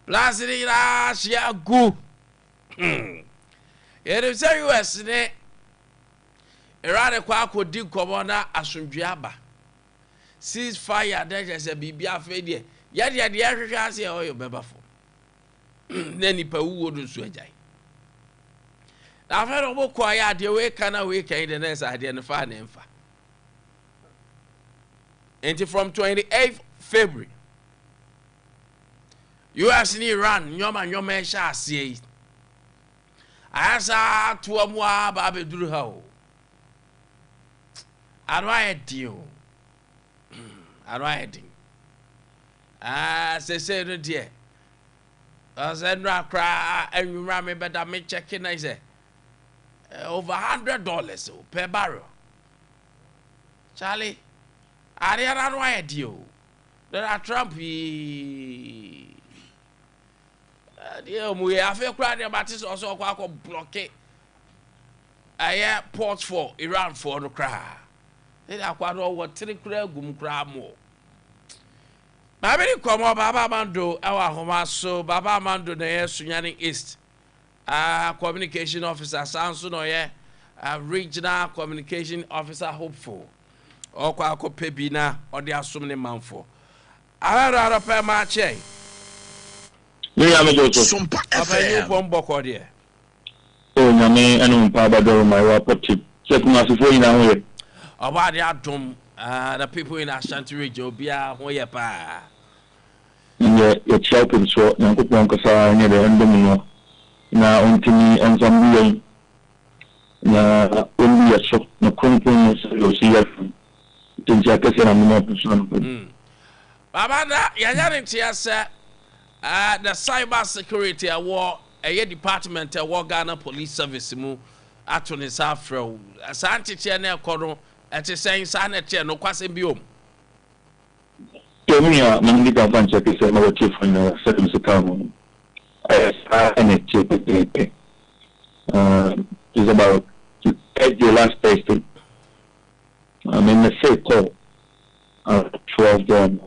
Blasting last year go. It is a US ne. Erade kwa ko di komona asundwiaba. Ceasefire that is a bibia fedie. Yadi yadi ahwehwe ase o yo bebafo. Na nipa wuwo do so agyan. Na fa no bokwa ya de we kana we kan de na sa de no fa na mfa. And from 28th February, US and Iran, nyoma sha ase. Asa to amwa ba be duru ha o. Arwa edio. Arwa edin. Say no dear. Asa no kra enwura me beda me check na say over $100 per barrel. Charlie, Ariana no edio. There are Trump dear we have a crowd about this also blockade. I ports for Iran for no cry. They are quite over 3 gum crab more. Baby, come on, Baba Mando, our home, so Baba Mando, the Sunyani East, communication officer, Sansuno, regional communication officer, hopeful, or Quaco Pebina, or the Assuming Manfo. I had a pair match. Sompa FM. Oh, Name and Papa my rapporteur. Check my phone now. About the atom, the people in Ashanti region, Bia, Hoyapa. Yeah, it's helping so. Now, good one, because I need a domino. Now, on to me and some way. Now, only a shop, no company, you'll see it. Things like I said, I'm not person. Baba, Yayan, the cyber security award, a department award Ghana Police Service mu atoni safro asanti ne kono ete sen sanete no kwase biom Kemia mandika bancha kisa na chief na service account and it is about the last Thursday. I'm in the same call 12 them.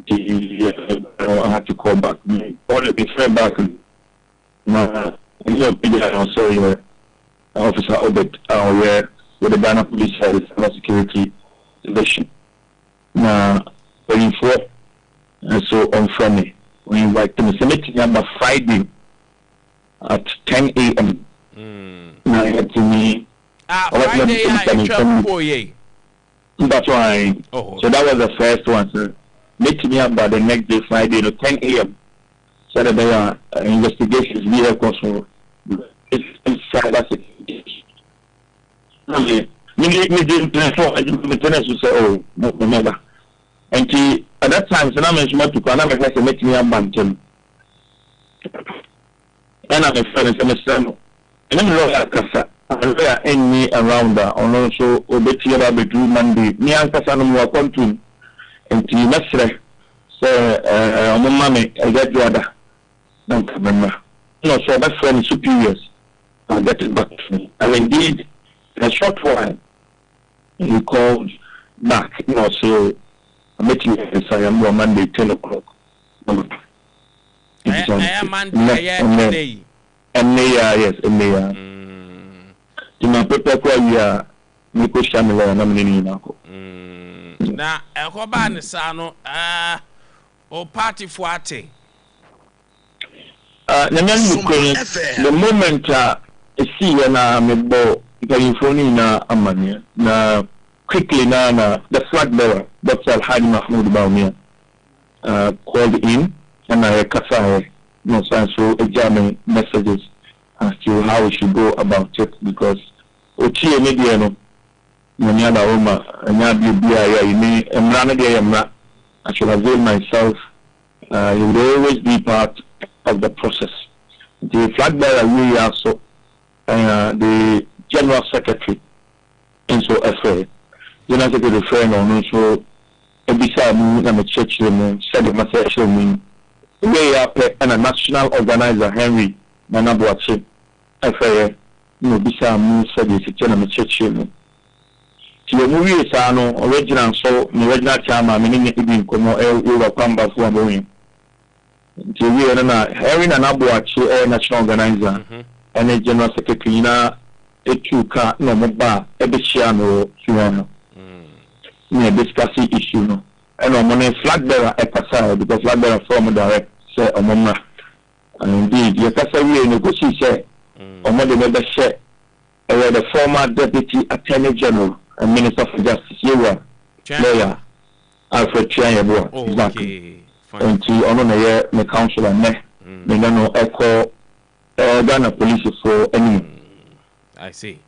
I had to call back. All the friend back. Also, Officer Obed, where with the Ghana Police Service and Security Division. Now, when you for so on Friday, when you invite them to meeting number Friday at 10 a.m. Now, you had to me. Friday, that's why. So that was the first one, sir. Meet me up by the next day, Friday, at 10 a.m. So that there are investigations vehicles for cyber security. Me didn't plan for maintenance to say, oh, no, remember. And at that time, so now I'm to Panama to meet me up by them. And I'm a friend of Mr. And I'm a Casa. And we are in me around that, and also obey about the Monday. Me and Cassano were content. And to Mestre, so, mommy, I get you other. Don't remember. No, so my friend superiors are getting back to me. And indeed, in a short while, he called back, so I'm making it, I am on Monday, 10 o'clock. I am Monday, and yes, and in my paper, we are Nico Shamila and I'm in Nako. Na ekoba ne sano o party fuate the moment see na me bo telephone na amania na quickly na the flag bearer Dr. Alhaji Mahmoud Baumia called in and I kasa no so examine messages as to how we should go about it because ochi media no Nyana Roma, and I should avail myself. It would always be part of the process. The flag bearer we also, the General Secretary, and so FA, General Secretary friend on also, Ebisa Moon and the church room, said the message room, way up and a national organizer, Henry Nanabuachi, FA, Bisa Moon said the church room. The movie is original, so the original chama meaning it being come over Pamba for going. we na Erin and Abuachi national organizer and a general secretary na etuka no moba ebeshia no suwano. We discussing issue no. And on money flag bearer epasa because flag bearer form direct say omomra. And indeed, you can say we negotiate omo member share the former deputy attorney general and minister for justice Yewa lawyer Alfred Chianyebo. Exactly. And to honor the councillor me no echo Ghana police for any. I see.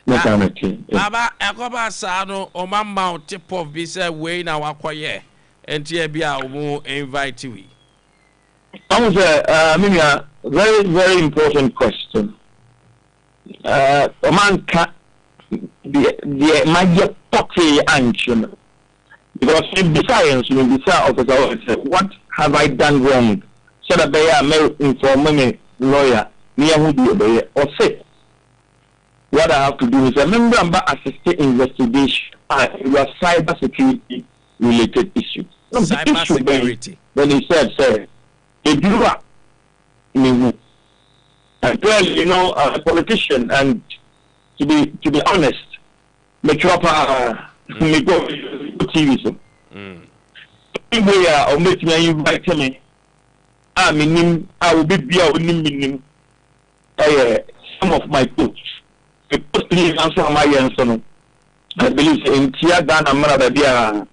Baba ekoba sano o mamma tip of be say way na wakwaye enti bia o invite we. Mimia, very important question. Man can the major party action because in the science, in the officer, what have I done wrong? So that they are informing lawyer, near who do they or say what I have to do is a member assistant investigation. You are cyber security related issue. Cyber security. When he said, sir. A doer, and clearly, you know, a politician, and to be honest, make sure me go TV so. Where or make me invite me. I mean, I will be with some of my coach. Because please answer my answer. I believe in Tia Ghana Mara.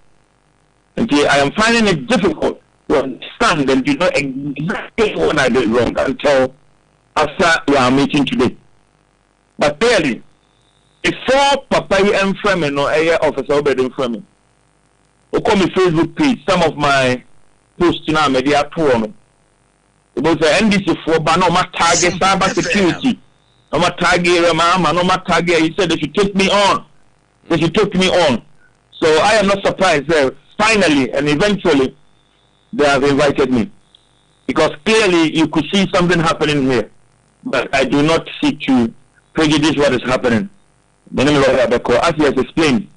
And I am finding it difficult to understand and to know exactly what I did wrong until after we are meeting today. But clearly, before Papa and Fremen or Air Officer Obed Fremen, who call me Facebook page, some of my posts now media poor me. It was the NDC for but no my target cyber security. No my target mama, no my target. He said they should take me on. They should take me on. So I am not surprised there. Finally and eventually they have invited me. Because clearly you could see something happening here. But I do not seek to prejudice what is happening. The name of Lord Abeko, as he has explained,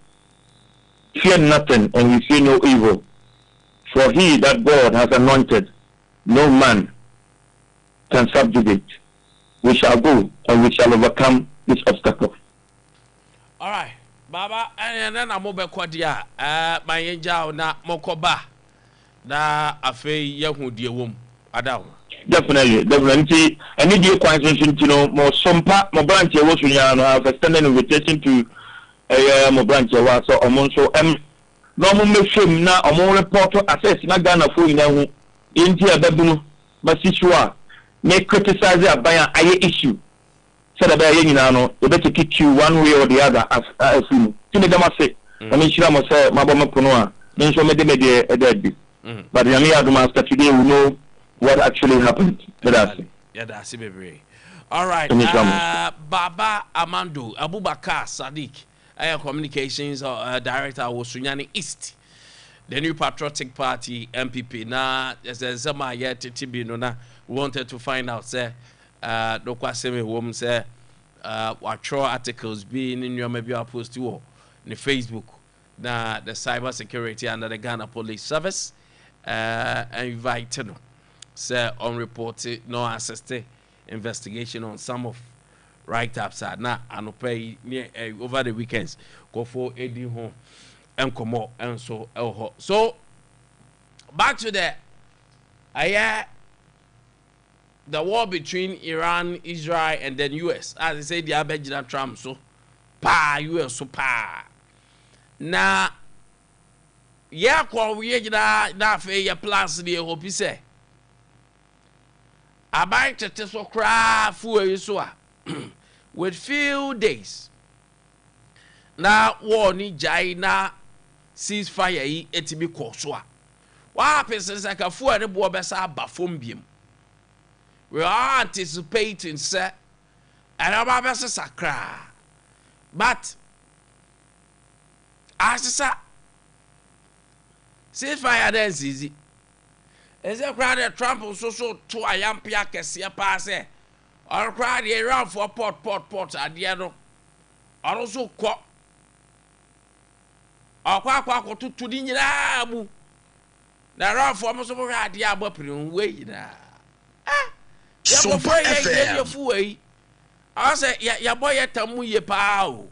fear nothing and we fear no evil. For he that God has anointed, no man can subjugate. We shall go and we shall overcome this obstacle. All right. Baba, and then I'm over Quadia, my angel, na Mokoba, na Afe Yahudi womb, Adam. Definitely. I need your question to know more Sompa, more branch, was have a standing invitation to a more branch, so Omonso normal mission now, a more reporter assess Nagana for you India Babuno, Basishua, may criticize it by an issue. Said about you better kick you one way or the other as you. Say, I mean, Shira must say, Mabama Punoa, then show me a dead. But the Amia Master today we know what actually happened. Yeah, that's it. All right, Baba Amando Abubakar Sadiq, Air Communications Director was Sunyani East, the new Patriotic Party MPP. Now, as a Zama yet Tibino wanted to find out, say. Dokwaseme woman say what articles being in your maybe post to the Facebook na the cyber security under the Ghana Police Service and invited say unreported no assisted investigation on some of write-ups na and pay over the weekends go for Eddie home and come out and so back to the war between Iran, Israel, and then US. As I say, the Abedina Trump, so US, so Now, yeah, we na fair plus the hope you say. I buy to so cry for so with few days. Now, war ni jai na ceasefire etibi koswa. What happens is like a fool the boy besa bafumbium. We are anticipating, sir, and our best sakra. But as I say, fire dance easy. As a crowd Trump so to a young piaka see a pass, or crowd around for pot at the end. Or also quack or quack to the abu. na rafo mo so hwa ade abopre we na Sompa FM ya fu we I say ya boy tamu ye pa o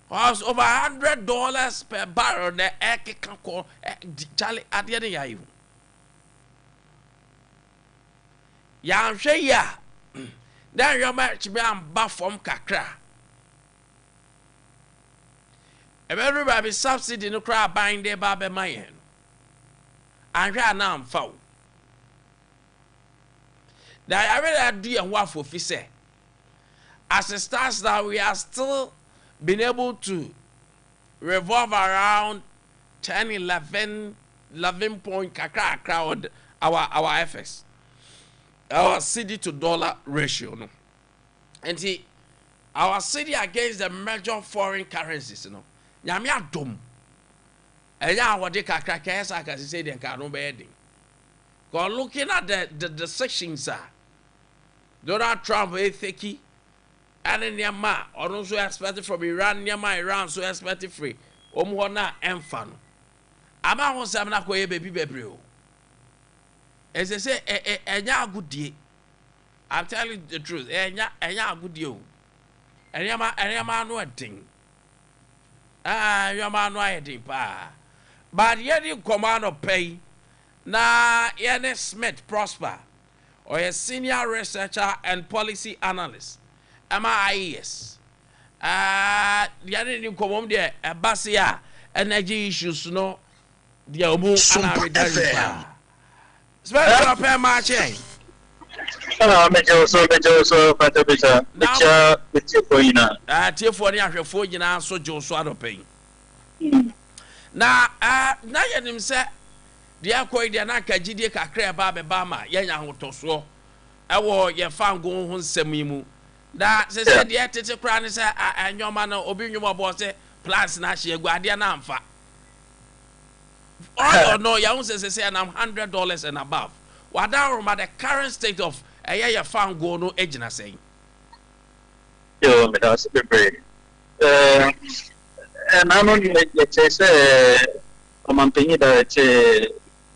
was over $100 per barrel na ekeka ko Charlie ade ne ya yi ya hwe ya dan yo ma chi be amba fom kakra every baby subsidy no cry bind there ba be mayen anhwa na amfa o that I really do and what for say as it starts that we are still being able to revolve around 10 11 point kakra our FX our cedi to dollar ratio no and see our cedi against the major foreign currencies no nyame adom enya wode kakra kesa ka say den ka no be edin go looking at the sections Donald Trump ethiki and nyama ono so expected from Iran Iran so expected free omo na emfa no ama ho sam na koye baby bebre o ese say enya agudie I'm telling you the truth enya agudie o enyama no edin enyama no edin pa but yedi command of pay na Ernest Smith Prosper or a senior researcher and policy analyst MIAS yadi come there basia energy issues no dia omu ana redari special pay match mejo so Nkwantabisa mecha for you na tiefo ni ahwefo nyina so jo so adopen na yenim se dia koi dia na kagidie kakra ba be ba ma yenya hotoso ewo ye fango ho nsem yimu da se dia tete kra ne se anyoma na obi nwoma bo se plants na hye egu ade na amfa or no ya won say na $100 and above wada roma the current state of ye fango no ejina say yo me da se be and I'm only like say Omanpenyi da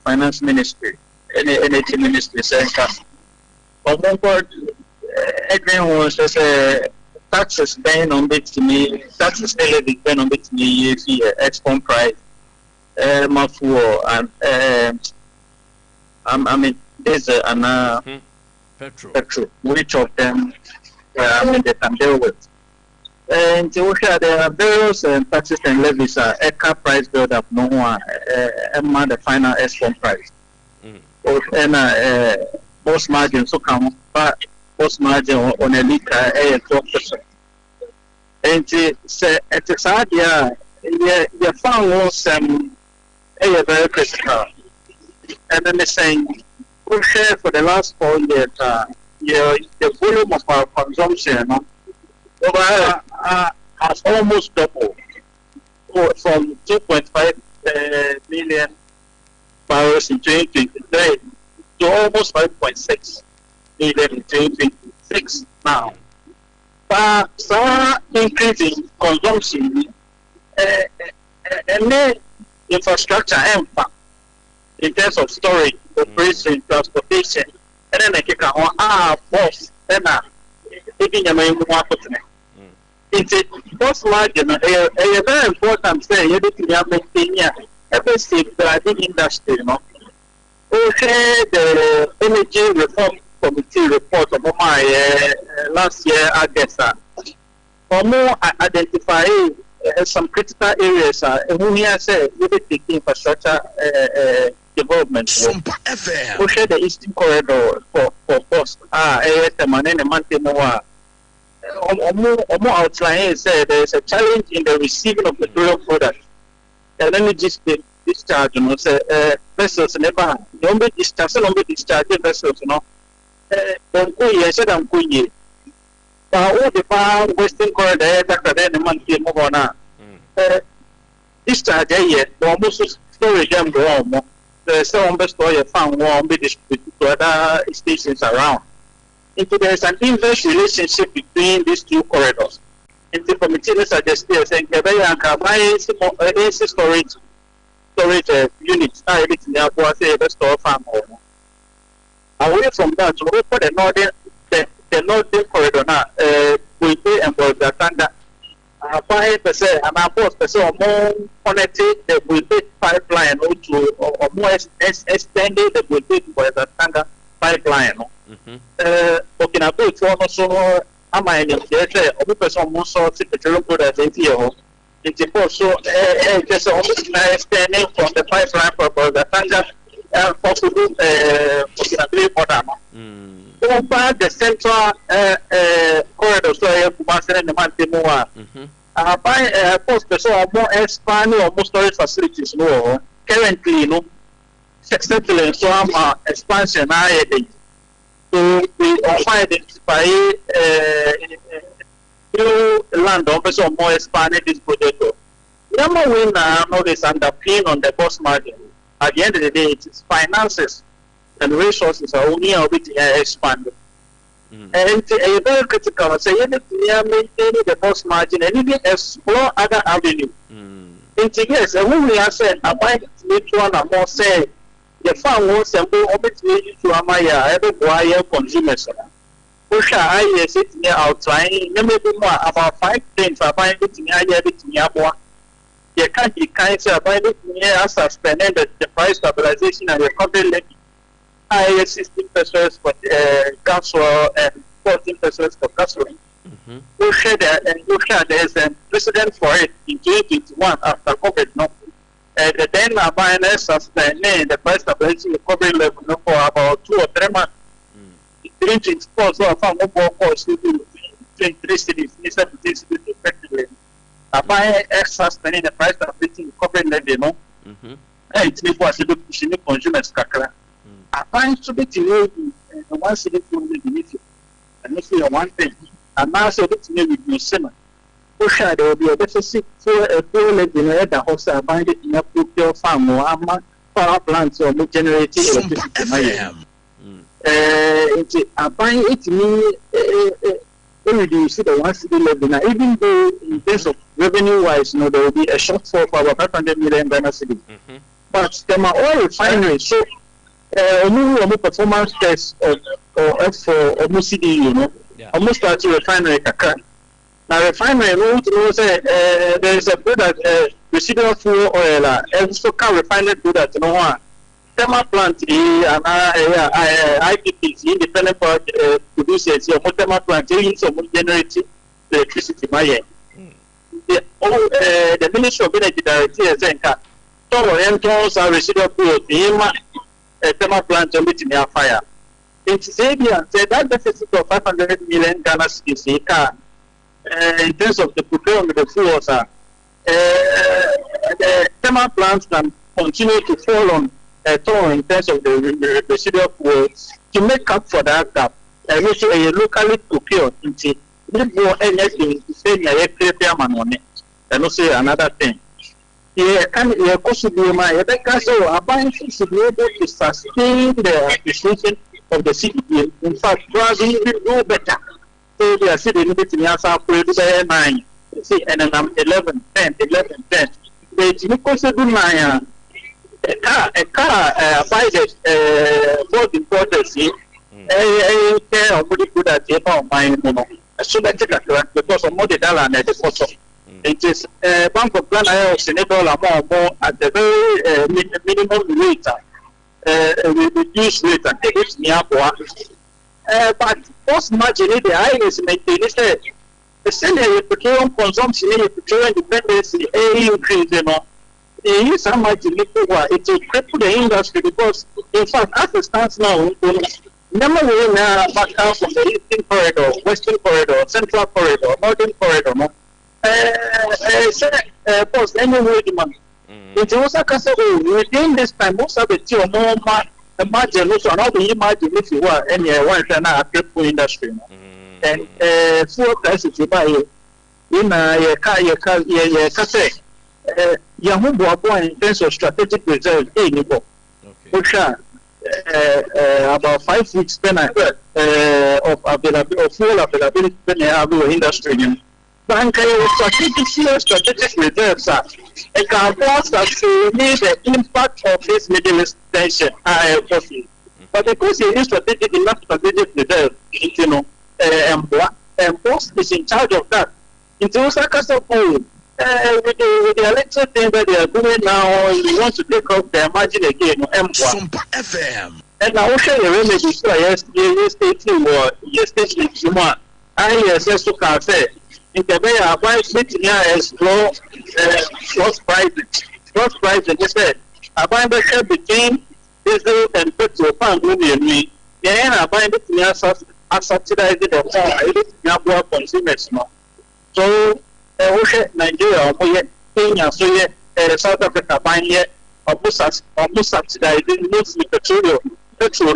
finance ministry energy ministry saying everyone says taxes paying on bit to me taxes depend on bit to me export price mafuo and I mean there's petrol which of them they can deal with and there are various taxes and levies car price build up no one the final export price and boss margin so come but boss margin on a liter 12%. And say at the side you found was very critical. And then they're saying we share for the last 4 years the volume of our consumption has almost doubled from 2.5 million barrels in 2023 to almost 5.6 million in 2026 now. But some increasing consumption and infrastructure in terms of storage, operation, transportation, and then I kick on boss and taking your main it's a boss margin a very important thing you need to have maintain every safeguarding industry, you know. Okay, the energy reform committee report of my last year I guess for more identifying some critical areas we have said we be taking infrastructure development. Sompa FM. Okay, the eastern corridor for cost more outline said there is a challenge in the receiving of petroleum products. And then it just discharge, you know, say vessels never don't be discharge vessels, you know. Don't go here, said I'm going here. But all the far western corridor, Dr. Then month here, move on. Discharge here, almost storage them go on. There's some best store you found warm be distributed to other stations around. If there's an inverse relationship between these two corridors. If the committee suggests saying, buy storage storage units. Now everything there was a store farm. Away from that, so we put the northern corridor now. We pay and for the standard. 5% and our boss or more connected the will pipeline to or more extended the will be for the standard pipeline. Okay, now go for also. Am I in the or person more sort of petroleum products in here? It's also just extending from the pipeline for the standard possible over the central corridor, so I have the month by post so more expanding or more storage facilities more currently successfully so expansion so we also identify new land also more expanding this project. Number one now is underpin on the cost margin. At the end of the day, it is finances and resources are only a bit expanded. And it's a very critical. So you need to maintain the cost margin and even explore other avenues. Yes, when we are saying about each one or more say the farm wants to go over to Amaya, every wire consumers. Push I sit near outline, maybe more about 5 things are buying it near Yabua. You can't be kind of buy it near suspending the price stabilization and recovery levy. I 16% for gas oil and 14% for gasoline. We share that and we share there's a precedent for it in 2021 after COVID. No, then our buyers suspending the price stabilization recovery level for about 2 or 3 months. It sports or found more costs to do 23 cities, effectively. A buyer suspending the price stabilization recovery level. No, it's before consumers. I find to be delayed one city to be benefit. And if you one thing, and now so it's maybe you simmer. Push there will be a deficit for a poor lady in the house. I find it in a procure farm or power plants or generating electricity. I find it me when you see the one city level now, even though in terms of revenue wise, there will be a shortfall for about 500 million Ghana cedis. But there are all refineries, so performance test or for almost CD, almost start to refinery. Now, refinery there is a product, residual fuel oil, and so can refined product. No one. Thermal plant, and IPPs, independent producers, your thermal plant, some generating electricity. The Ministry of Energy Director said, so residual fuel, thermal plant in their fire. It's Zabia said that deficit of 500 million Ghana cedis in terms of the procurement of the fuels. The thermal plants can continue to fall on a toll in terms of the residual fuels to make up for that gap. And which a locally procured into more energy to say and also another thing. Can possibly my so a bank should be able to sustain the appreciation of the city. In fact, probably do better. So they are sitting in the answer for 9. See, and then 11, 10, 11, 10. They also do my a car by the board importers. A care of pretty good at the mine. So that's because of more the dollar and the photo. It is Bank of Ghana or Senegal more at the very minimum rate, reduced rate, and take it near. But post margin, the high is maintained. The same petroleum consumption, petroleum dependency, increase, there is how much it will cripple the industry because, in fact, as it stands now, number one back out from the eastern corridor, western corridor, central corridor, northern corridor, post anyway demand. It also within this time, most of the two more margin also not the margin if you were any one critical industry. And fuel prices you buy in a car, in terms of strategic reserve, which are about 5 weeks of availability of fuel availability in our industry. bank strategic reserves it can force us to meet the impact of this Middle East tension. But because it is strategic enough strategic reserve, you know, and boss is in charge of that. Into Osaka, with the little thing that they are doing now, we want to take off their margin again. Sompa FM. And I will share a remedy. So yesterday, I can say, in the way I buy sitting here as low cross prices. They said, I buy the share between diesel and petrol pound with me. Then I buy the near subsidized the more consumers. So, Nigeria, Kenya, South Africa, buying yet almost subsidizing mostly petrol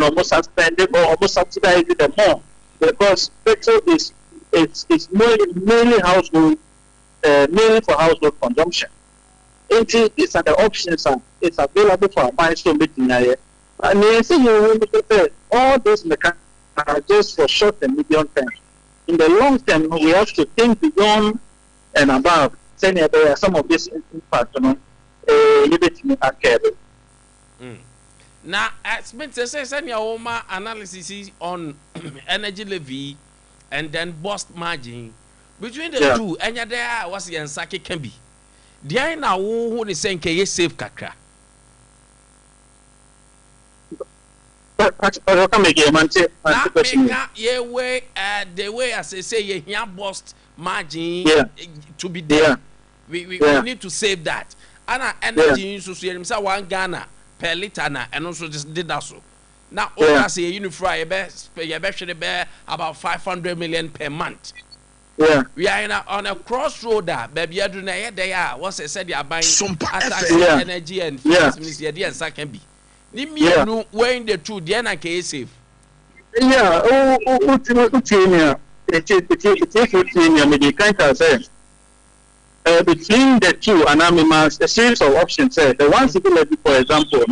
almost suspended or almost subsidizing them more because petrol is mainly household, mainly for household consumption. These are the options it's available for buying so meeting here. And they say all those mechanics are just for short and medium term. In the long term, we have to think beyond and above. Saying there are some of this impact, liberty are carried. Now, as Mr. says, send your analysis on energy levy and then bust margin between the two. And there was the Ansaki can be. The I now who is saying can you save kakra. The way as I say you bust margin to be there. We need to save that. And energy so say one Ghana per liter na and also just did that so. Now all say unify you be about 500 million per month. Yeah. We are on a crossroad baby aduna there what's I said you are buying energy and ministry and so can be. Ni me no when the two there na can save. Yeah, between the two anonymous, a series of options. The one civil levy, for example,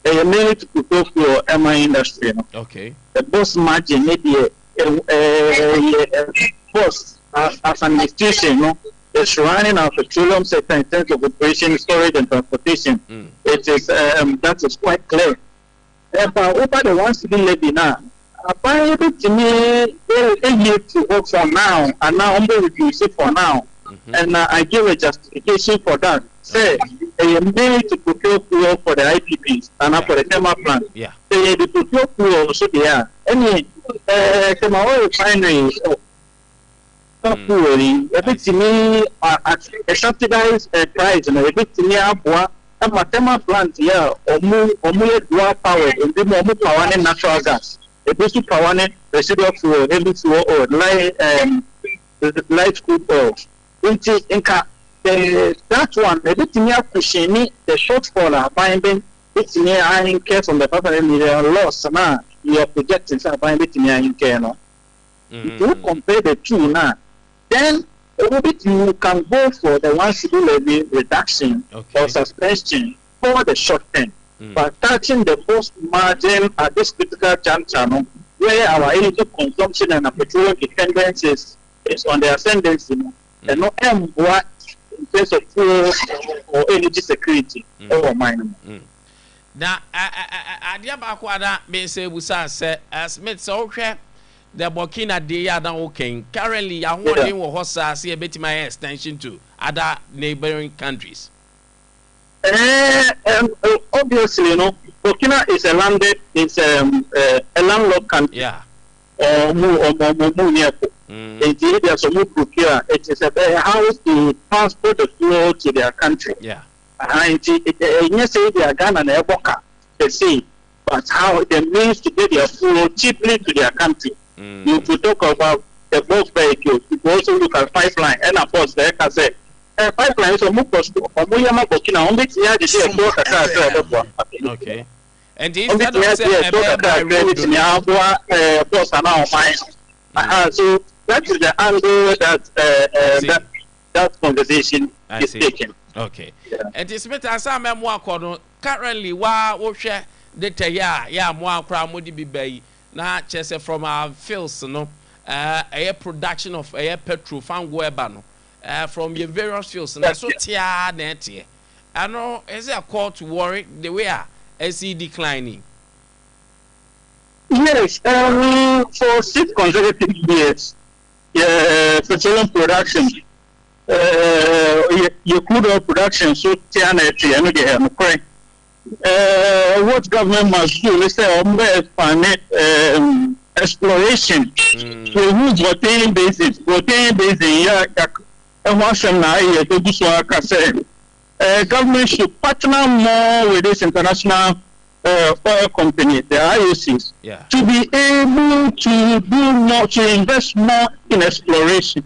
a minute to go for your MI industry. Okay. The boss margin maybe a boss as an institution, the surrounding our petroleum sector in terms of operation, storage, and transportation. It is that is quite clear. But over the one civil levy now. Apparently, to me, they need to work for now, and now I'm going to reduce it for now. And I give a justification for that. Say, they made to procure fuel for the IPPs and for the thermal plant. Yeah. They procure fuel, so they are. Any oil refineries, fuel, a bit to me at a subsidized price, and a bit to me, and my thermal plant here, or more dual power, and the more power and natural gas. A basic power, residual fuel, heavy fuel, or light crude oil. That one, a bit near pushing the shortfall, buying it's near iron care from the 500 million loss. Now you are projecting some buying it near in care. If you compare the two now, then a little bit you can go for the one civil levy reduction or suspension for the short term. But touching the post margin at this critical juncture, where our energy consumption and our petroleum dependence is on the ascendancy, and no what in terms of fuel or energy security or mining. Now, Ade Akye may say we say as Smith so the Burkina Day are now okay. Currently, I want him or Hossa see a bit my extension to other neighboring countries. Obviously, Burkina is a landed, it's a landlocked country. Yeah. Or near. It is a house to transport the fuel to their country. Yeah. You say they are Ghana and Eboka, they say, but how they means to get their fuel cheaply to their country. You could talk about the bulk vehicles, you could also look at pipeline, and of course, the say, pipeline is a Mukos, Burkina, only okay. And instead of so that is the angle that conversation is taken. Okay. And it's better as I'm more currently while we share the more crowd would be bay. Now, chess from our fields, a production of a petrol found webano. from your various fields. Na so tia na tie. Ano is it a call to worry the way I see declining? Yes, for 6 consecutive years, petroleum production, your crude oil production, so correct. What government must do is exploration. So who's rotating basis? Government should partner more with this international oil company, the IOCs, to be able to do more, to invest more in exploration.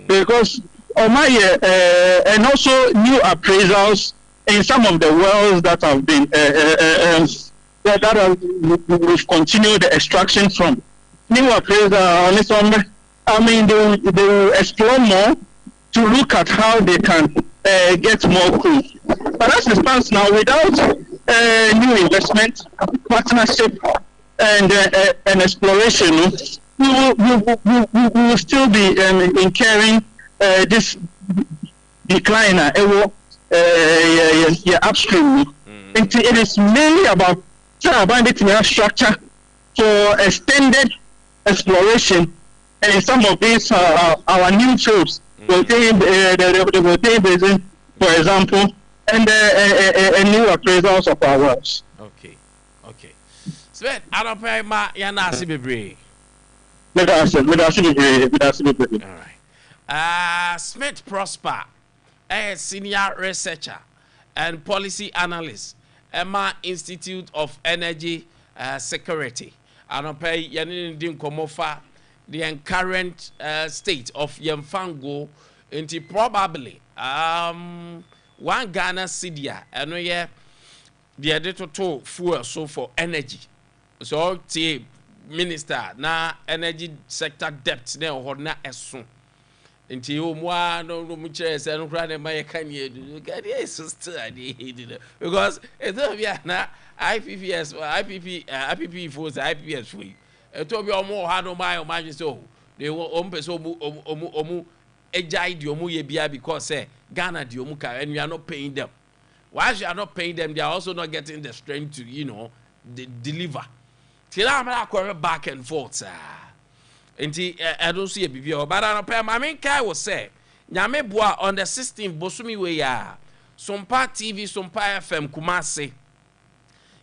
Because and also new appraisals in some of the wells that have been we've continued the extraction from. New appraisal, I mean, they will explore more to look at how they can get more crude. But as it stands now, without new investment, partnership, and exploration, we will still be incurring this decline. Upstream. It is mainly about structure for extended exploration, and in some of these our new fields, the Rotain Basin, for example, and new appraisals of our wells. Okay. Svet, I don't pay my Yanasi Bebre. All right. Smith Prosper, a senior researcher and policy analyst, Emma Institute of Energy Security. I don't pay Yanin Komofa, the current state of Yemfango, into probably 1 Ghana Cidia, and the editor to fuel so for energy. So, the minister na energy sector debt na hodna esun. Nti o mwa no muchere se no kra na maye kanye du. God is sister ade because it don't be na IPPS IPP for IPPS free. It to be omo ha no my imagine so. They person omu ejai di omu ye bia because say Ghana di omu ka and we are not paying them. Why you are not paying them, they are also not getting the strength to, deliver. Till I'm not back and forth, I don't see a BBO, but I don't pay. My main guy was say, Nyame Boa on the 16th, Bosumi we ya. Sompa TV, Sompa FM, Kumasi.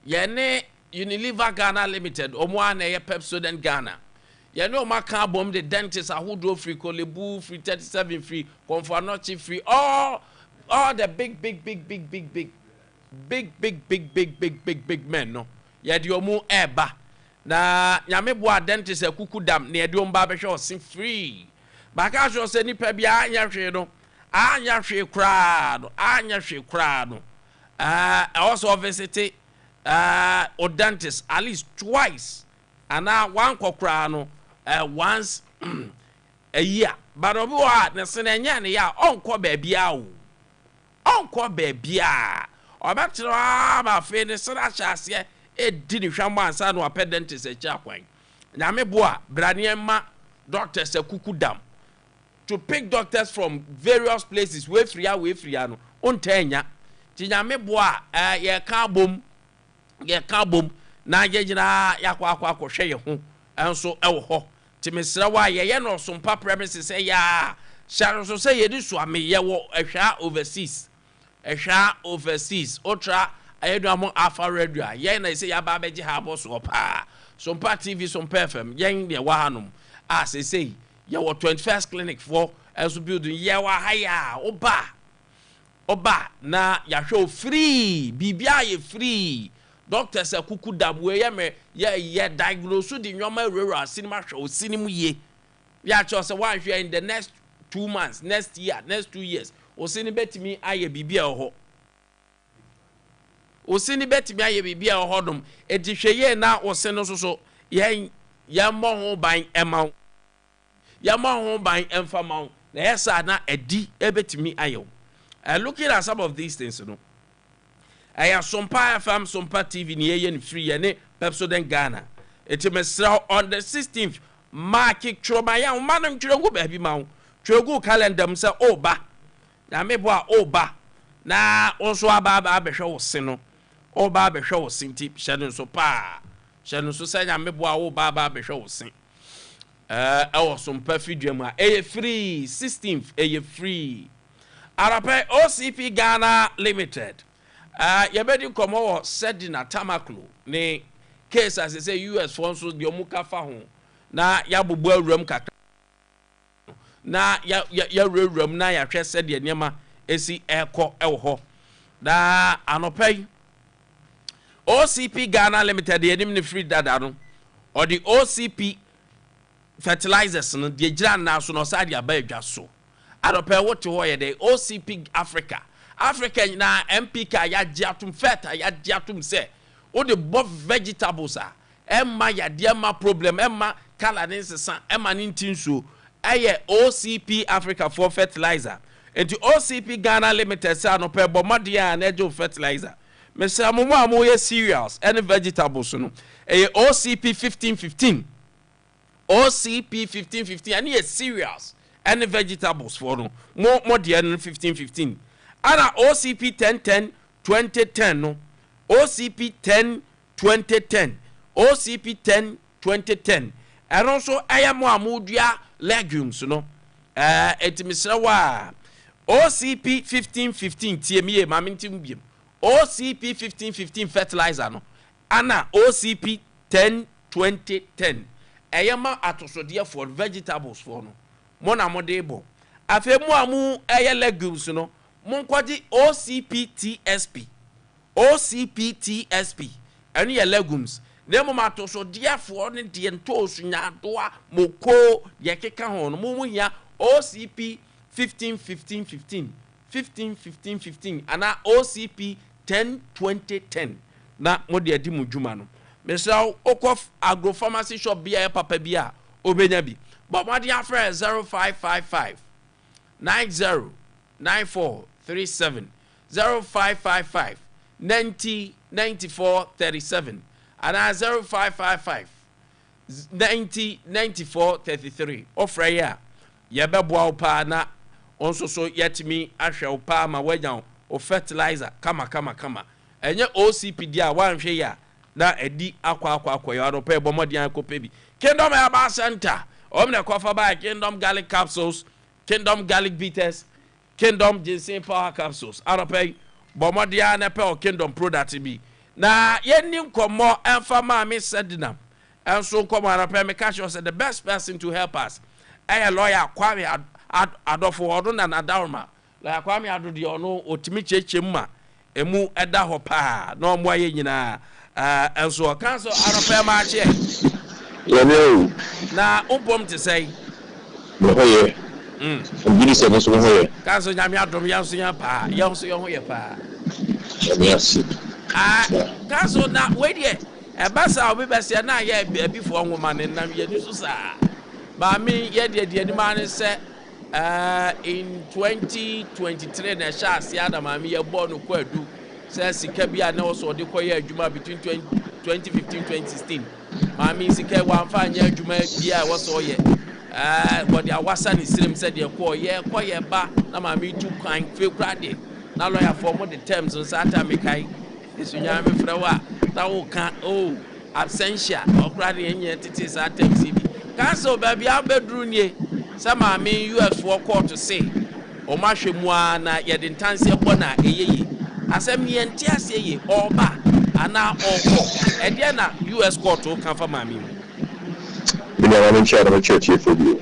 Yene Unilever Ghana Limited, Omwane ye Pepsodent Ghana. You know my car bomb the dentist who drove free, Kolebu free, 37 free, Comfornochi free, all the big men no. Ye di omu eba. Na nyame boa dentist e kukudam na ye di omba be hwe sin free. Baka so se nipa bia anya hwe no. Anya hwe kra no. Also visit o dentist at least twice. And one kokra no once a year. But obi wa na se na nya ne ya onko ba bia o. Onko ba bia. Obetro ma fe ne se na chase e di ni hwambo ansa no apɛ dentist a cha kwan. Nyame boa brane ma doctors a kukudam to pick doctors from various places we free no ontanya. Ti nyame boa ye ka bom na ye gina yakwa hwɛ ye ho enso ɛwɔ hɔ. Ti mesra wa ye no Sompa premises ya sharo so say ye di so ame ye wo ehwa overseas ultra ayeduamo afa radio ye na say ya ba beji ha bo so pa Sompa TV Sompa FM yen de wa hanom say ye wo 21st clinic for enso building ye wa haya oba na ya hwe free bibia ye free. Doctors a kukudam we ye diagnose the normal rural cinema show cinema ye. Ya cho say one hwe in the next 2 months, next 2 years. O sini betimi aye bibia ho. O sini betimi aye bibia ho dom. Eti hweye na o sino so ye mo ho ban ema. Ya mo ho ban emfa ma. Na yesa na edi ebetimi aye. Looking at some of these things, I have Sompa FM, Sompa TV, ni free, and Pepsodent Ghana. It's a on the 16th. Market Tromaya, Madam Trogo, baby mount. twegu calendar se oba na mebo oba na onso aba behwe wo se no oba behwe wo sinti hyɛ nso pa hyɛ nso sɛ nya mebo oba behwe wo se ɛwɔ Sompa fidua mu a free 16th free Arape OCP Ghana Limited yɛbɛdi nkɔmɔ wɔ Sedina Tamaklo ne case as say US for nso de omuka fa ho na yabobo awuram kakra na ya rewuram na ya hwɛ sɛ de nneɛma esi ɛkɔ ɛwɔ hɔ na anɔpɛ OCP Ghana Limited yɛnim ne free dada no or the OCP fertilizers no de gira na so no sa de aba adwa so anɔpɛ wote hɔ yɛ de OCP Africa na MPK ya giatum feta ya giatum se o de both vegetables emma ya diama problem emma kala nsesa emma nintinso eye OCP Africa for fertilizer and OCP Ghana Limited say no pe bomadia na ejo fertilizer me say amomo ye cereals and vegetables no eye OCP 1515 and ye cereals and vegetables for no more dia 1515 ana OCP 1010 2010 no OCP 10 2010 OCP 10 2010 and also ayamo amudua legumes no etimisrawa OCP 1515 TME mamintim biem OCP 1515 fertilizer no ana OCP 10 2010 ayama atosodie for vegetables for no mona modebo afemu amu aye legumes no Monkwaji OCP TSP and your legumes. Nemo mato so dear for the dientos nyadoa moko yakeka hon mumu ya OCP 15 and OCP 10 na modi adi mujuma no. Mesa okof agro pharmacy shop bia papa bia obenya bi. But my dear friend 0555 909437 0555 909437 and 0555 909433 ofra ya yebeboa pa na onso so yetimi ahwe pa ma wanya o fertilizer kama enye OCP dia wanhwe ya na edi akwa ya no pe bomodi akope bi Kingdom Herbal Center omne kofa ba Kingdom garlic capsules Kingdom garlic bitters Kingdom ginseng power capsules arope bomodia na pe Kingdom product bi na yenni nkomo emfa ma me Sedina enso nkomo arope me catch us the best person to help us a lawyer Kwame Adofo odo na Nadarma la Kwame Adodi ono otimi chechemu ma emu eda ho pa na omo aye nyina enso kanso arope ma che yene na umpom te sei hoye Mbiri se no so hoye kanso nyame adom yanso ya pa yanso yo hoye pa yes kanso na we die e basa obi bese na ya before nwoma ne nam ye ni so sa ba mi ye de ni ma ne se in 2023 na sha sia Adam ami ye bo no kwadu se sika bia na so de koye adwuma between 2015 2016 ma mi sika wa fa anya adwuma bia wo so ye but the awasa ni slim said the koye ba na ma mi tu kan fe krade na lawyer for mo the terms on sata me kai isunya me frewa ta wo kan absentia okrade enye tete sa taxi bi cancel ba bia bedru nie sama me US for court to say o ma hwemu na ye de ntanse bo na eyeyi asem ye nti ase ye oba ana okọ e de na US court o kan fa ma mi I'm chair of church for you.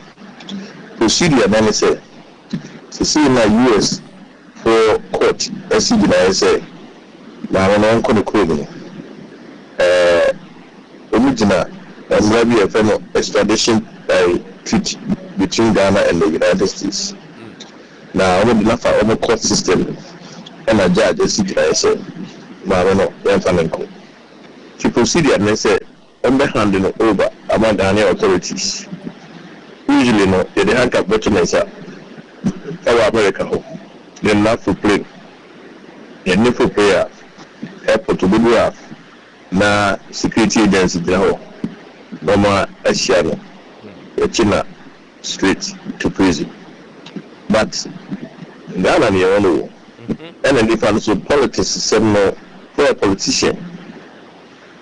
Procedure then say to see my US for court as you say now I'm going to call me original and maybe a form of extradition by treaty between Ghana and the United States. Now I'm going to have a court system and a judge as you say Marono Yanfanenko. To procedure then say on the handing over among Ghanaian authorities. Usually, no, they handcuff veterans our America home. Then not for plane. Then not for prayer. Airport to be na security agency there. No more Asiano. China straight to prison. but Ghana ni ono and then if I so politics some no for a politician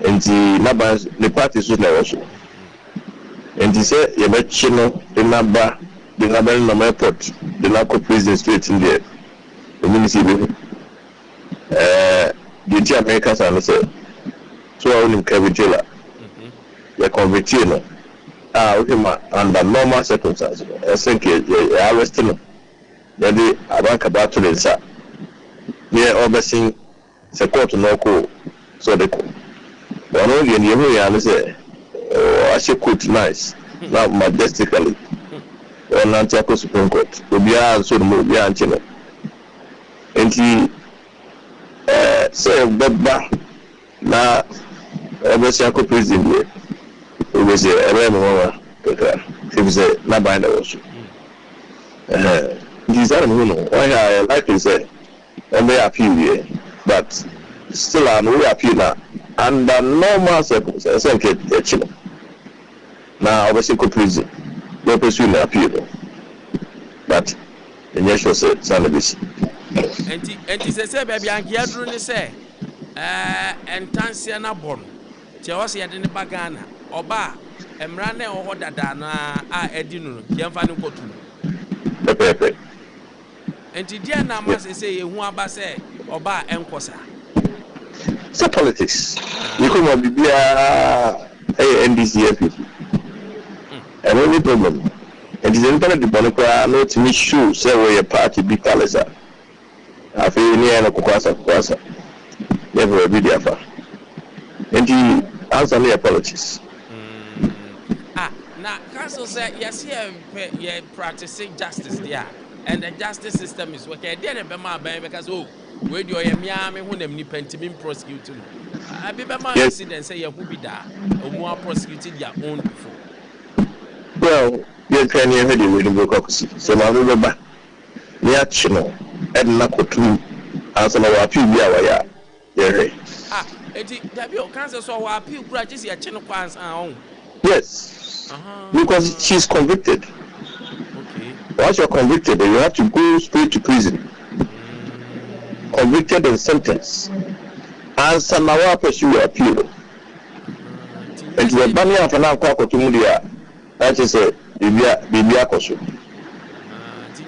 and the party so na also and he say you bet chino the number in the airport the local president straight in there the ministry the Americans are say so I only Kevin Taylor the convict no okay ma under normal circumstances I think you arresting him then the bank about to the sir yeah overseeing the court no go so they go one only in the area say I should quote nice now majestically on Nantiako Supreme Court will be so the movie and channel and he say Baba na Obesiako president it was a remember it was a Nabina also these are no why I like to say and they appeal here but still I know appeal now under normal circumstances I think it's now Obesiako president they pursue the appeal but the nation said Sanabisi and he says baby and Yadrun say and Tansiana born Chelsea at the Bagana Oba Emrane or Dana Edinu Yanfanu Kotu and Tidiana must say who Abba say Oba Enkosa. So politics you could be a NDCF people and only problem and the entire developer not to make sure say where your party be Kalesa. I feel near no Kukwasa. Never be there for. And he answer me apologies. Now, Council said, yes, you're practicing justice there, and the justice system is working. I didn't be my baby because, oh, where do you have me when them nipentimim prosecuting? I be my incident say you will be there, or more prosecuted your own before. Well, you can hear the way to go, so I remember. Yeah, chino, and Nakotu, as an appeal, yeah. Council saw our appeal practice your chino plans on. Yes, because she's convicted. Okay. Once you're convicted, you have to go straight to prison. Convicted and sentenced. And some now pursue your appeal. And you are banning for now, Kwakotumudia. That is a Bibia Kosu.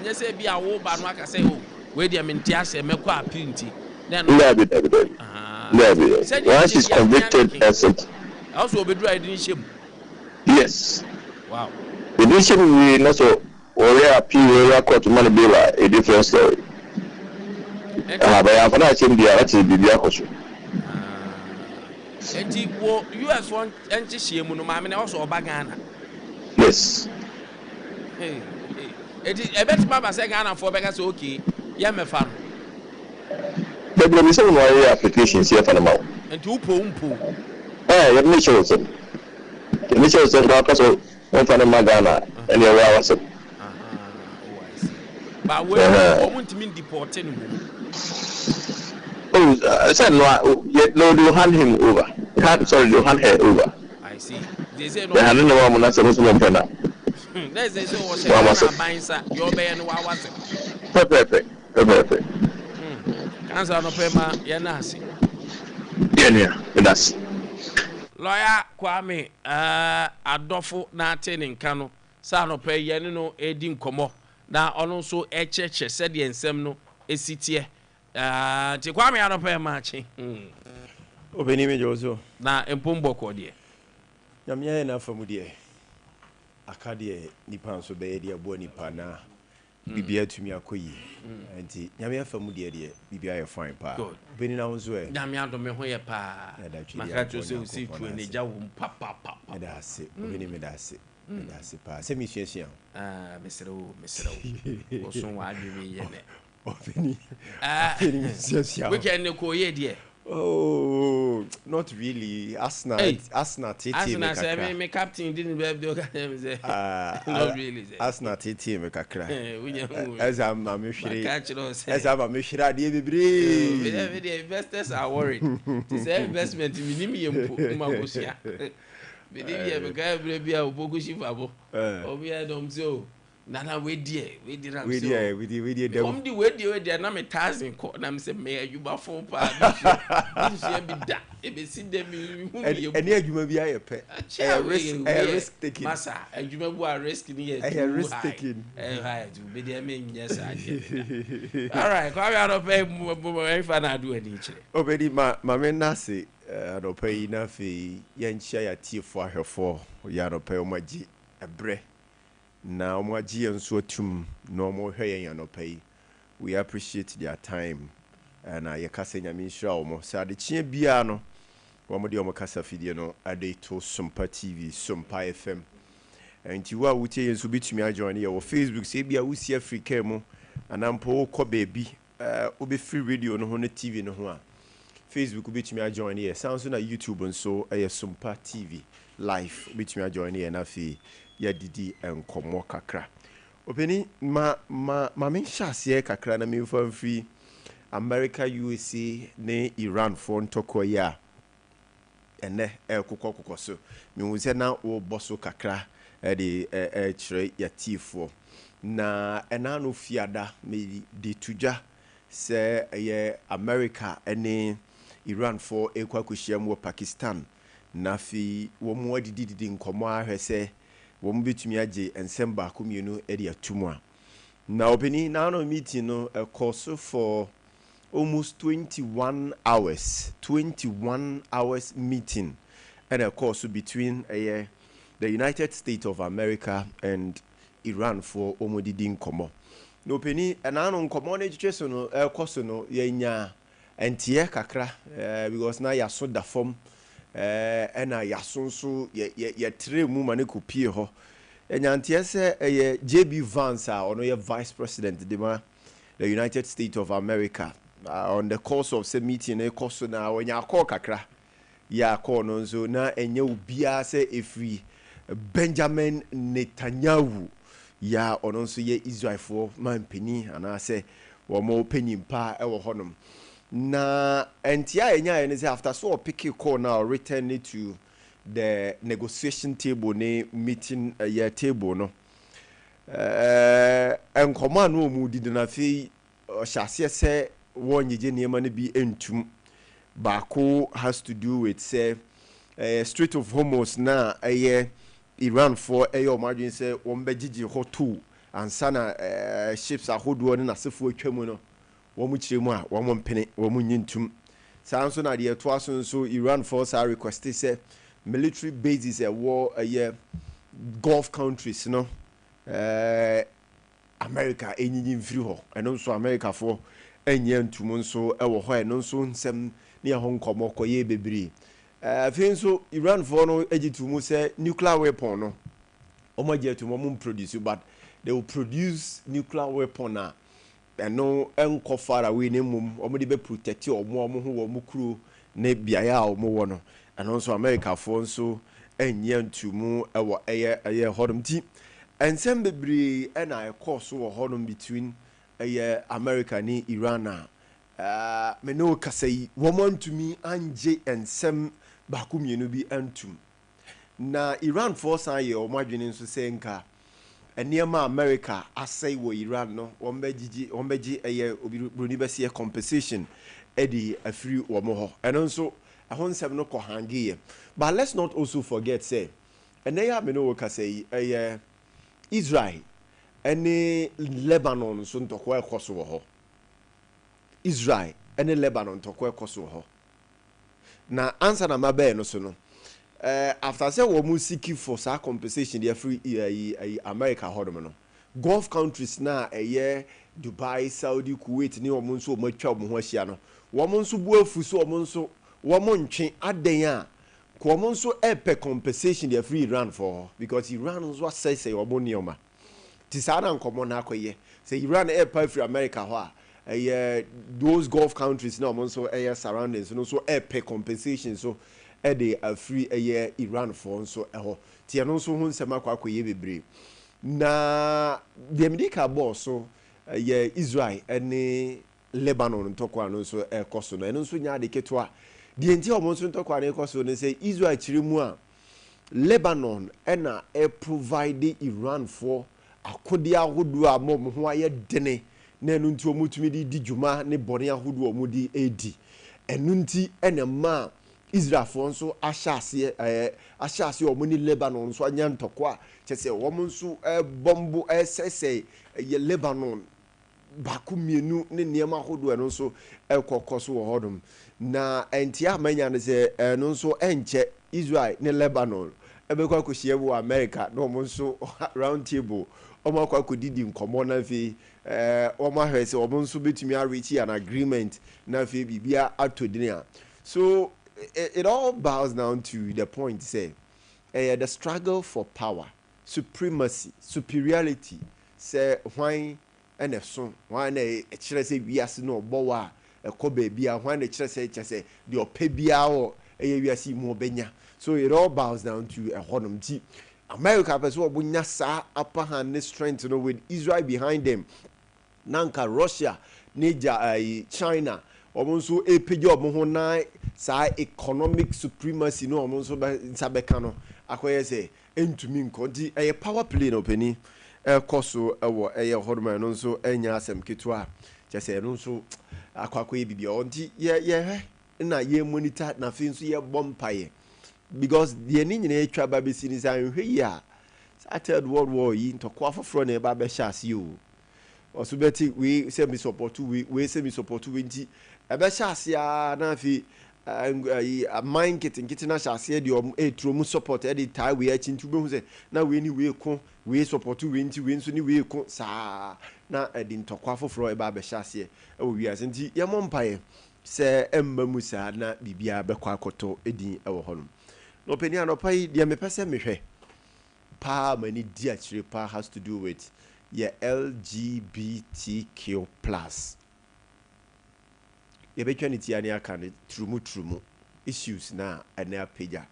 Yes, be a war, but like I say, where the Mintias and Mekwa appeal. Then, once she's convicted and sentenced. Also, be driving ship. Yes. Wow. The nation we not so or appeal court money bill a different story. But I have not seen the actually Bibia Kosu. US one anti Shimunum also Bagana. Yes. Hey. It is a better Baba Sagana for Begas okay. Yamafan. But there is some applications here for the mouth. And two poom. Let me show them. The mission said because one for the Magana and your hours. But where won't mean deporting? Oh, I said no, yet no, you hand him over. You hand her over. I see. They say no, I don't know what that's a Muslim penna. There's this was buying your band. What was it? Perfect. Answer no pema, Yanasi. Yeah, that's. Lawyer Kwame, Adolfo Natin in Kano, Sano pay Yanino Edim Como, now also a church said the ensemble a city. Kwame I don't pay much. Openime Jozo. Now in Pumbo Cordia. Yamia enough for Mudie. Akadie Nipan so be dear Boni Pana. Bibia to me a koi. And Yamia for Mudia, Bibia a fine pa. Good. Benin was where Yamia don't me a pa. Macato so see to an ejawum papa. And that's it. Openime that's it. And that's it pa. Semi Shesian. Mr. O. So I do me yet. We can go ye dear. Oh, not really. Asna Titi me captain didn't have the not really. Asna Titi me kakra. As I'm Mishri. As I'm Mishra, dear Bibri. The investors are worried. To say investment in Minimium Magusia. Believe you have a guy will be a Bogushi Fabo. Oh, we had them so. Nana we dear we did we did come the we dear na me thousand ko na me say me adwuma fo pa bi so be da e be see dem hu ye any adwuma bi aye pe risk taking masa adwuma bu a risk ni ye risk taking high to be there me yes all right kwa we are pay if na do any chire obedi ma me na say adopai na fi ye nchia ya tiefo ahwefo ya adopai omaji ebre na omaji enso atum na omo hwe yen anopai we appreciate their time na ye kasa nyame nhira omo sa de chie bia no omo de omo kasa fidie no ade to Sompa TV Sompa FM enti wa wutie yenso bitumi ajoin ye wo Facebook se bia wusi Africa mu anampo ko baby obe free radio no ho na TV no ho a Facebook bitumi ajoin ye sounds na YouTube nso Sompa TV live bitumi ajoin ye na fi ya didi enkomo kakra openi ma me hyaase kakra na me mfamfri America USA ne Iran for ntoko ya ene kokoko so me wuse na wo boso kakra de kire ya tifo na ena no fiada me de tuja se ye America ene Iran for ekwakohyiam wo Pakistan na fi wo mo didi nkomo ahwese wo mbetumi age ensem ba ko mienu ede atumu a na openi na no meeting no course for almost 21 hours meeting and a course between the United States of America and Iran for omodidi nkomo no peni na no nkomo na education no course no yenya entie kakra because na ya so da form ena ya sonso ye tre mu mane kopie ho enyantie se JB Vance a ono ye vice president de ma the United States of America on the course of the meeting e course na onya call kakra ya call no nso na enye obia se efri Benjamin Netanyahu ya ono nso ye Israel for man peni ana se wo mo penimpa e wo honom na entia enya ene say after so pick a call now return it to the negotiation table ne meeting table no enkoman no mu didi na fi hyase se wonyeje niema ne bi entum bako has to do with say Strait of Hormuz na Iran for omadwin say wombegigi hotu ansana ships ahodo ne nasefo atwamu no womu chiremu a womu mpene womu nyintum sanso na de to aso so Iran force are requested say military bases war Gulf countries no America enyinyi mfiri ho eno so America for enye ntum nso ewo ho eno nso nsem ne ho nkomo koye bebiri finso Iran for no egitumu say nuclear weapon no omajetumu mum produce but they will produce nuclear weapon na eno enko far away ne mum omode be protect omo ho wo mukuru ne biaya omo wo no eno nso America for nso enye ntumu ewo eye hodom ti ensem bebiri ena course wo hodom between America ni Iran me no kasai wo montumi anje ensem bakumienu bi antum na Iran force aye o madwene nso senka eniema America asai wo Iran no wombeji obi bese compensation edi afiri wo mo ho eno nso ahonsem no ko hangiye but let's not also forget say eneya me no kasai Israel ene Lebanon so ntoko ekoso wo ho Israel ene Lebanon ntoko ekoso wo ho na answer na mabe no so no after say wo mu seek for sa compensation dey free America hodom no Gulf countries na Dubai, Saudi, Kuwait ni omo nso omo atwa omo ho ahia no womo nso bu afu so omo nso womo ntwe aden a ko omo nso epe compensation dey free Iran for because Iran nso say omo nioma ti sana nkomo na akoye say Iran epe free America ho a those Gulf countries na omo nso surroundings no so epe compensation so de free Iran for nso ho ti no nso hu nsema akoye bebre na the medical boss so Israel ene Lebanon ntokwa no nso ekoso no eno nso nya de ketwa de enti omo nso ntokwa na ekoso no say Israel chirimu a Lebanon ena provide Iran for akodi ahodo a mo ho aye dene na enu nti omutumi di djuma ne bone ahodo omudi edi enu nti enema Israel nso ahyase omuni Lebanon so anya ntokwa chese wom nso bombo sese ye Lebanon baku mienu ne niema ahodo eno nso ekokoso wo hodom na entia amanya ne se eno nso enche Israel ne Lebanon ebekwa kohie wo America no mo nso round table omo kwa kodidi nkomo na fi omo ahwese omo nso betumi reach an agreement na fi bibia atodini so it all boils down to the point say the struggle for power, supremacy, superiority say why and a son why a chere say wiase no bowa e ko bia why the chere say the opebia or e wiase mo benya. So it all boils down to a honum ti America person obunya sa upper hand strength you know with Israel behind them nanka Russia Niger China omonso epeje omo na sa economic supremacy no omonso nsabeka no akoye se entumi nkonti eye power play no pani koso ewo eye horma no nso enya asem ketwa chese no nso akwakoye bibia onti ye na ye monitor na fi nso ye bompaye because the nyina etwa ba besi ni san hwe ya started world war yi ntokwa foforo na ba be sha ase o osubeti we say me support we say me support we nti ebe sha ase na fi a mind kitten na sha ase de etro mu support e de tie we achi ntu be hu say na we ni we ko we support we nti we nso ni we ko sa na de ntokwa foforo e ba be sha ase e wo wi ase nti ye mo mpaye se emma mu sa na bibia be kwa akoto edin e wo honum no peni anopai de me pese mehwe pa mani di akire pa has to do with LGBTQ+. Ye betwa ni tia ni aka ne trumu issues na ana peja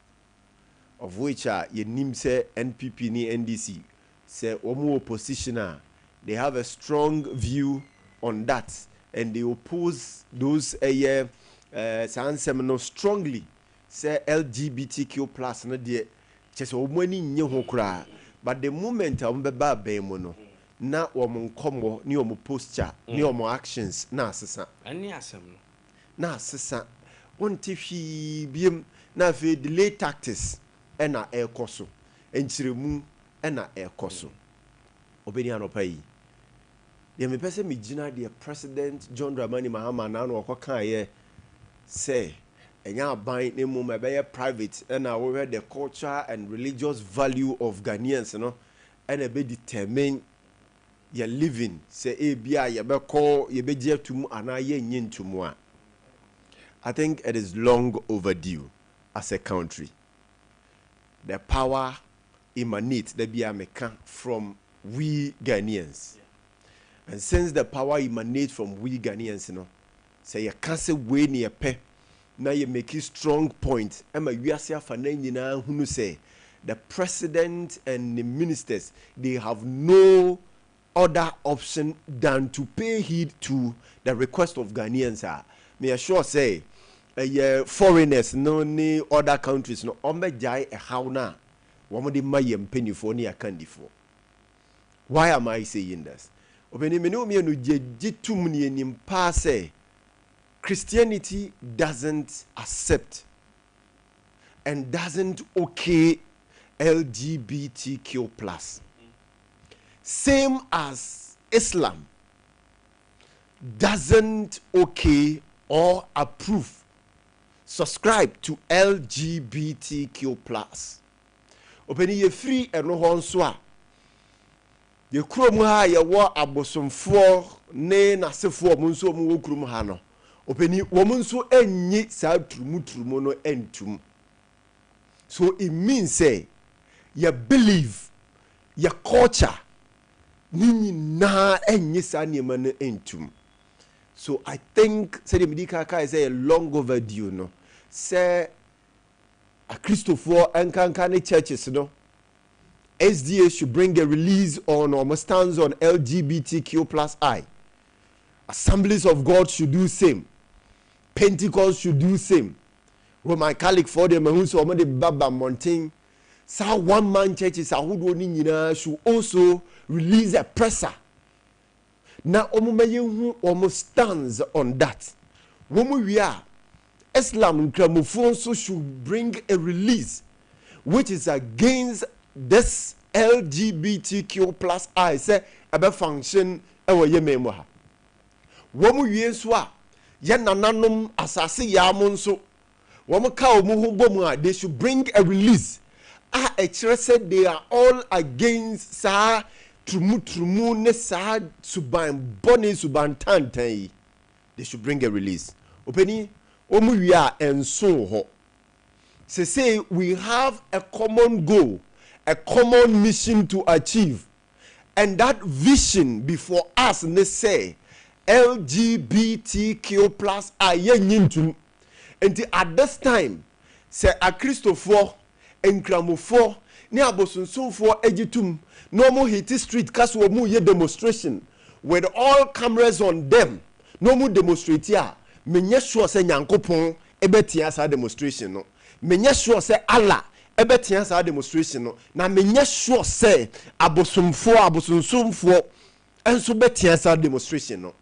of which ye nim say NPP ni NDC say omo opposition they have a strong view on that and they oppose those strongly say LGBTQ+ no de chese omo ani nye ho kura but the moment ombeba ba mu no na omo nkomo ni omo posture ni omo actions na asesa ani asem no na asesa wonte hwi biem na fe delay tactics na ekoso enchiremu na ekoso obeni anopa yi de me pese me gina de President John Dramani Mahama na no okoka ye say enya ban ne mu me be private na we the culture and religious value of Ghanaians no and be determine your living say e bia ye be call ye be je tumu ana ye nyintumu a I think it is long overdue as a country. The power emanates the biameka from we Ghanaians. And since the power emanates from we Ghanaians, you know, say you can't say way near pe. Now you make a strong point. Emma Yuasia Fanenina who say the president and the ministers they have no other option than to pay heed to the request of Ghanaians. May I sure say foreigners no ni other countries no ombejai e how na womode maye mpenifo ni akandifo. Why am I saying this? Obeni me no no jejitum ni enim pa say Christianity doesn't accept and doesn't okay LGBTQ+. Same as Islam doesn't okay or approve, subscribe to LGBTQ+. Openi ye free eno ho nso a ye kurom ha ye wo abosomfo ne nasefo mo nso mo wo kurom ha no openi wo mo nso enyi sa turumu no entum. So it means say your belief, your culture nini na enyi sa niema no entum. So I think say the Medika is a long overdue no. Say a Christopher and Kankane churches no. SDA should bring a release on or stands on LGBTQ+I. Assemblies of God should do same. Pentecost should do same. Roman Catholic for them who so many Baba Mountain Sa one man churches ahodo ni nyina should also release a presser. Na omumeye hu omo stands on that. Womu wi a Islam nkramofo nso should bring a release which is against this LGBTQ plus I say ebe function ewo yememo ha. Womu wi nso a ye nananom asase ya mo nso womu ka omu ho bomu a they should bring a release. Actually said they are all against sa trumu ne sa suban boni suban tantan. They should bring a release. Openi omu wi a enso ho. Say we have a common goal, a common mission to achieve. And that vision before us, they say, LGBTQ plus ayenyintum. And at this time, say a Christopher and Cramofo, ne abosunsun for ejitum, no more hit street, kasu mu ye demonstration, with all cameras on them, no more demonstrate here. Menye sure say nyankopon ebetia sa demonstration no. Menye sure say Allah ebetia sa demonstration no. Na menye sure say abosunsumfo enso betia sa demonstration no.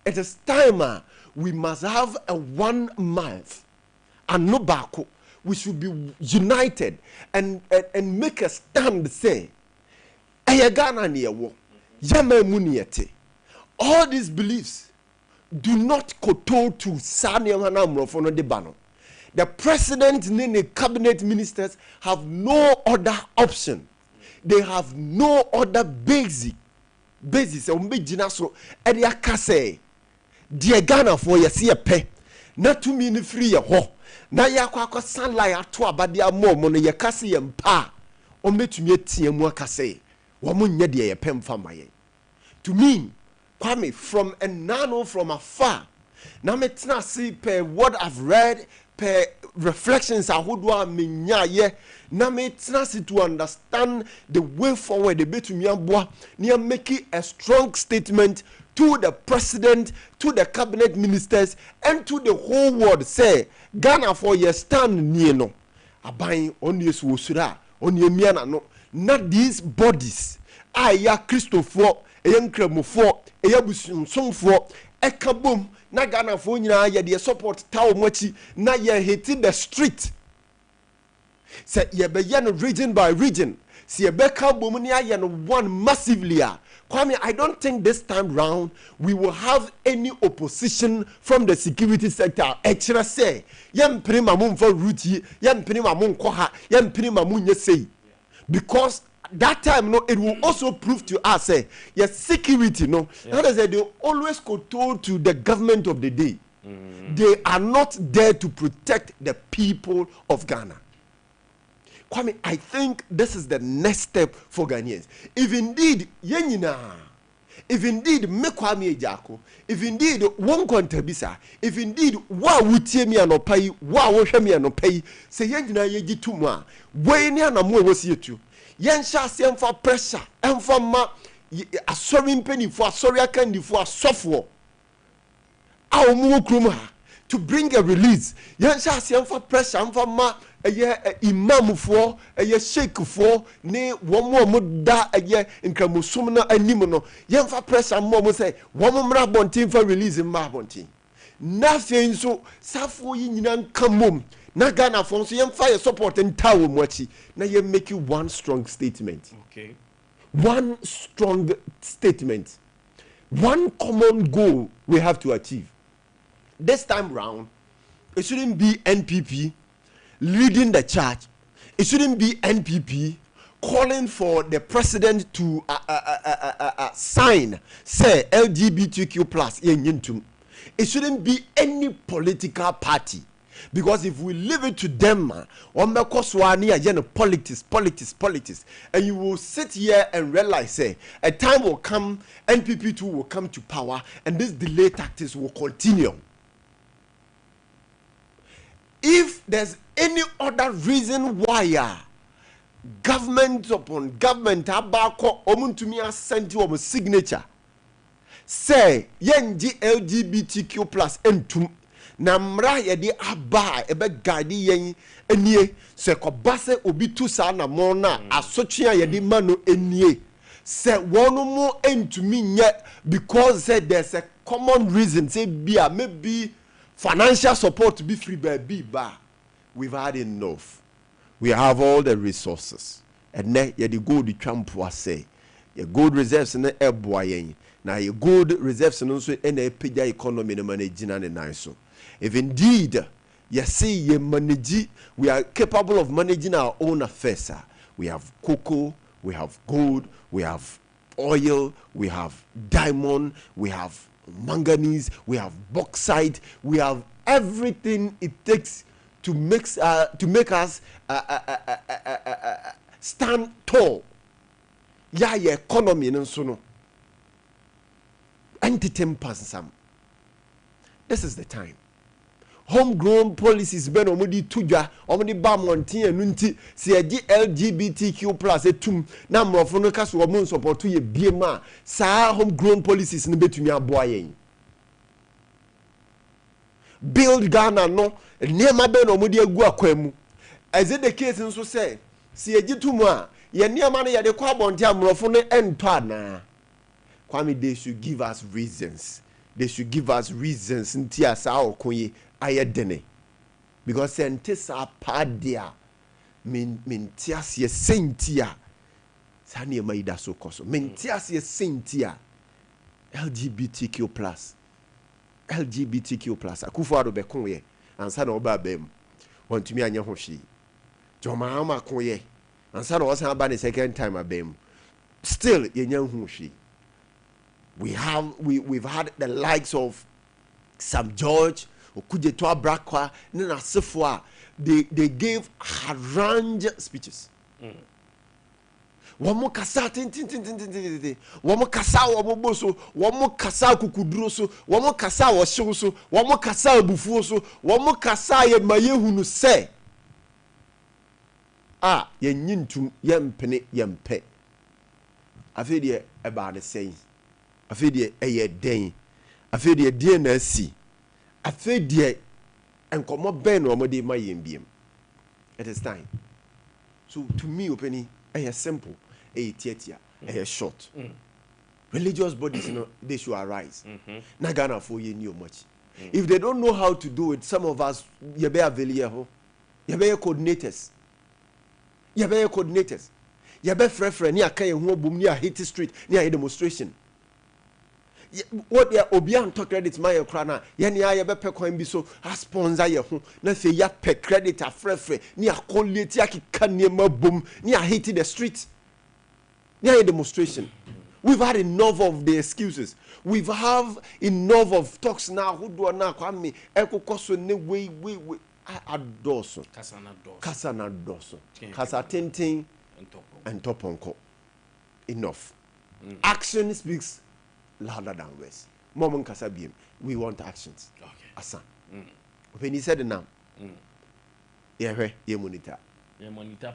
It is time we must have a one mouth and no bako. We should be united and make a stand say Ghana ni wo yama muniyete. All these beliefs do not kowtow to Saniamana Mrofono de Bano. The president and the cabinet ministers have no other option. They have no other basis. So, Ediaka say, dear Ghana for your see a pe, not to mean free a ho. Na yakwa sunlight at abadia more mono yakasi and pa, or me to me tiamwaka say, woman yedia pem famaye. To me, Kwame, from a nano from afar. Now me tina see per what I've read, per reflections I would want minya ye. Now me tina see to understand the way forward. The bit to me near making a strong statement to the president, to the cabinet ministers, and to the whole world. Say Ghana for your stand near no. Abaying on yes wosura on your miana no. Not these bodies. Ya Christopher. Eyankremofo eyabusunsonfo ekabom na Ghana fo nyina ye de support tawo mochi na ye hit the street say ye be ye no region by region see ye be kabom ni aye no one massively. Kwame, I don't think this time round we will have any opposition from the security sector. Actually say yem prima mum for route yem prima mum koha yem prima mum say because that time no, it will also prove to us say yes security no. That is they always kowtow to the government of the day. They are not there to protect the people of Ghana. Kwame, I think this is the next step for Ghanaians. If indeed yenyina, if indeed me Kwame Ejako, if indeed Kwame Nkwantabisa, if indeed wa wutie mi anopai, wa wo hwe mi anopai, say yenyina yeji tumwa, we ni anamu wosi etu. Yen sha se emfa pressure emfa ma asori mpenifo asori akandifo asofo a omu krum ha to bring a release. Yen sha se emfa pressure emfa ma imamfo sheikfo ne womo da nkramusum na anim no yen fa pressure mo say womo mra bontin fa release mma bontin na fe nso safo yi nyina nkamom na Ghana for so yen fa support ntawo mochi na yen make you one strong statement. Okay, one strong statement, one common goal we have to achieve. This time round it shouldn't be NPP leading the charge. It shouldn't be NPP calling for the president to sign say LGBTQ plus. It shouldn't be any political party, because if we leave it to them, politics, and you will sit here and realize say a time will come, NPP too will come to power, and this delay tactics will continue. If there's any other reason why government upon government abako omuntumi send you a signature say yenji LGBTQ plus entum na mra ye de aba ebe guide yen enie se koba se obi tu sa na mo na asotwe a ye de ma no enie se wonu mo entumi nye because there's a common reason say bia maybe financial support be free by ba we've had enough. We have all the resources and ne ye the gold twampo say your gold reserves na eboa yen na your gold reserves no so na epija economy no manage na ne nan so. If indeed you see you manage, we are capable of managing our own affairs. We have cocoa, we have gold, we have oil, we have diamond, we have manganese, we have bauxite, we have everything it takes to make us stand tall. Yeah, your economy and so no. Anti-10%. This is the time. Homegrown policies ben omudi tuja omudi ba montin enunti si eji LGBTQ+ etum na mrofo no kaso omo support ye biema sa homegrown policies ne betumi aboa yen. Build Ghana no niema ben omudi agu akwam. As it the case nso say si eji tumu a ye niema no ye de kwa bonti amrofo no ento ana. Kwame, they should give us reasons. They should give us reasons nti asa okoye ayedene because scientists are padia mentias ye sentia sani maida so koso mentias ye sentia LGBTQ+ akufo be konye ansa na oba bam wantumi anya hohwe joma ama konye ansa na osan ba the second time abam still yenya hohwe. We've had the likes of Sam George Okuje to Abrakwa Nina Sefwa. They gave harangue speeches. Wamo kasa tin wamo kasa wamo boso wamo kasa kukuduro so wamo kasa washo so wamo kasa bufuo so wamo kasa ye mayehunu se ye nyintum yempene yempe afedie eba de sei afedie eye den afedie die na si afedie enkomo ben no mode ma yembiem. It is time. So to me openi simple tietia short. Religious bodies, you know, they should arise. Na Ghana for you knew much. If they don't know how to do it, some of us you be available. You be coordinators. You be friend near Kay who boom near Haiti Street near a demonstration. What they obian to credit my crana yani ya be pe coin bi so a sponsor ye ho na fe ya pe credit a frefre ni akoleti akika niema boom ni a hit the street ni a demonstration. We've had enough of the excuses. We've have enough of talks now who do na Kwame ekokoso ne we adoso kasana doso kasa tintin and toponko. Enough. Action speaks louder than words. Momon kasabiem. We want actions. Okay. Asan. When he said now, yeah, monitor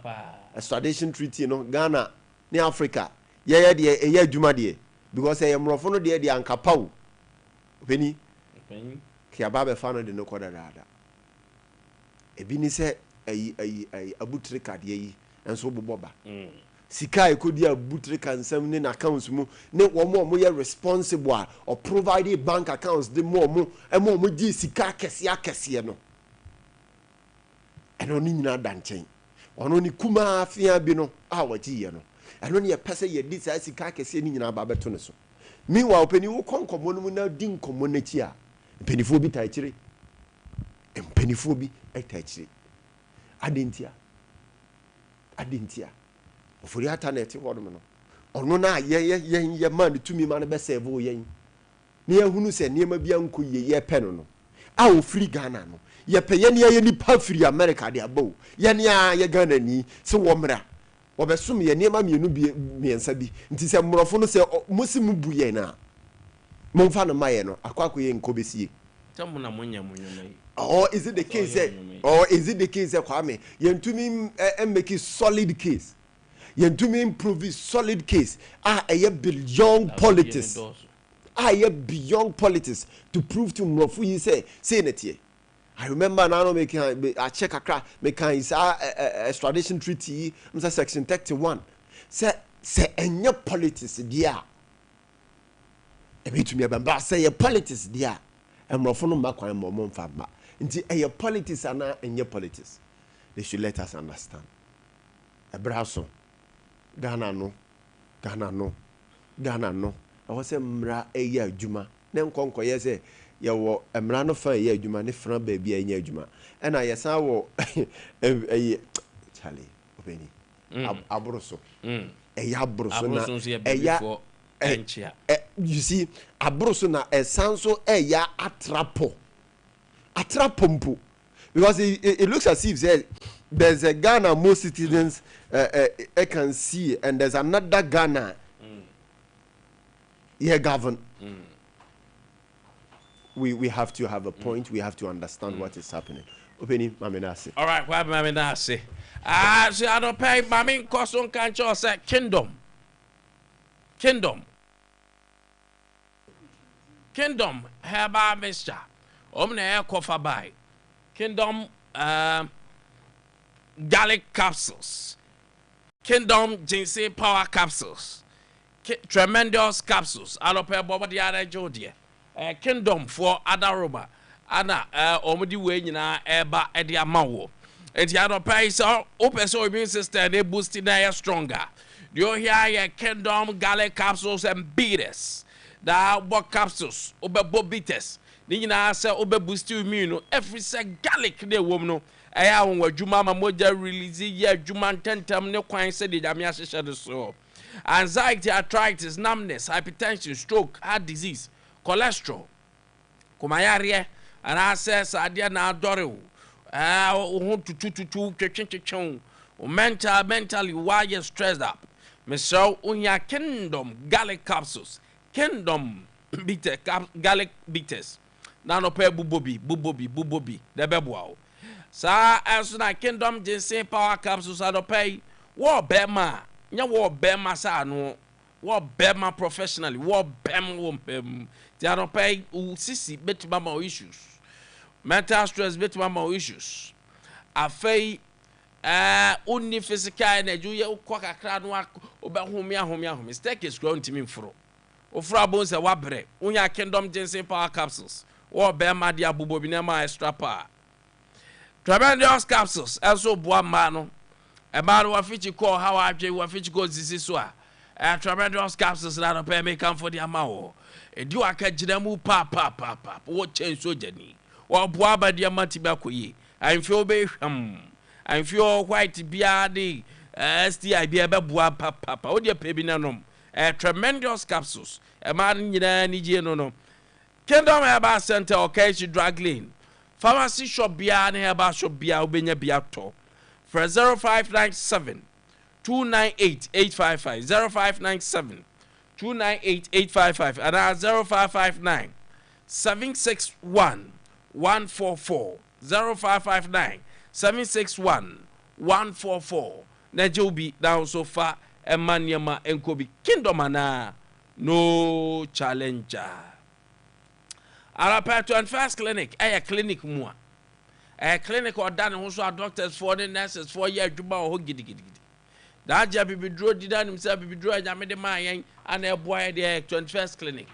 pa. Extradition treaty, you know, Ghana, near Africa. Yeah, Juma dear. Because I am Rofono dear, the Ankapau. Penny, Kiababe found the no quarter rada. A bini said a butrika ye and so boba. Sika could be a butrick and some accounts mo more responsible or provided bank accounts the more and more sika kesia no and only na danchen on only kuma fia bino our g no and only a person ye did say sika kesia ni na ba beto so meanwhile penny wo konkomo no na din community a penifo bi taichire penifo bi taichire adentia ofori internet hodom no ono na ye man tumi man be serve yen ne ehunu se niema bia nko ye pe no a ofiri Ghana no ye pe ye ne ye nipa firi America de abo ye ne a ye Ghana ni se wo mra wo be sum ye niema mienu bi miensa bi nti se mrofo no se musimu bu ye na momfa no maye no akwako ye nko besie tamu na munya mai. Or is it the case Kwame yentumi make a solid case yentumi improve solid case a beyond politics beyond politics to prove to Mrofu you say netie I remember now making I check a crack making is extradition treaty section 31 say any politics there e be to me ba say politics there emrofo no makwan mo mfa ba nti e politics ana any politics they should let us understand ebraso Ghana no I was say mra eye adwuma ne nkonko ye say ye wo emra no fa ye adwuma ne fra ba bia enya adwuma e na ye san wo Charlie obeni abroso eya abroso na eya enchia you see abroso na esanso eya atrapompo because it looks as if there's a Ghana most citizens can see and there's another Ghana here govern. We have to have a point. We have to understand what is happening. Opening Maminasi. All right, what Maminasi? So I don't pay Mamin Coson Cancho say kingdom. Herba Mister. Omne Kofa by. Kingdom garlic capsules. Kingdom ginseng power capsules. Tremendous capsules. I don't pay Boba the other Jodie. Kingdom for Adaroma. Ana omudi we nyina eba e de amawo. Enti adopai so open so immune system they boost it stronger. You hear your Kingdom garlic capsules and beaters. Da what capsules obebo beaters. Ni nyina say obe boost immune every say garlic dey wom no. Eya won wadwuma ma moja release ye adwuma ntentem ne kwan se de dame ahye de so. Anxiety, arthritis, numbness, hypertension, stroke, heart disease, cholesterol. Kumayare and I says idea na adore mentally why you stressed up. Mister unya Kingdom garlic capsules. Kingdom bitter garlic bitters. Nano pe bubobi the bebwao. Sa as na Kingdom ginseng power capsules adopay war bema nya war bema sa no war bema professionally war bema they adopay sisi betima issues mental stress betima issues afei onni physical energy ye ukwa kakra no obehomia mistake is growing to me mfro ofra bon se wabre unya Kingdom ginseng power capsules war bema dia bubobi na ma extra power tremendous capsules also boa mano about what fichi call how I what fichi go this tremendous capsules that no pay me come for the amao e do aka ginamu pa what change so journey or boa ba dia matibako yi I feel be I feel white biade STI be boa pa o dia pe bi nanom tremendous capsules e man nyina ni je no Kingdom Herbal Center okay drug lane pharmacy shop bia and herbal shop bia obenya bia to for 0597 298 855 0597 298 855 and 0559 761 144 0559 761 144 na jobi down so far emaniama enkobi Kingdom ana no challenger. Our to and first clinic, a clinic more. A clinic or done also doctors for the nurses 4 years to giddy. That job be drew done himself be drew and made my and a boy the 21st clinic.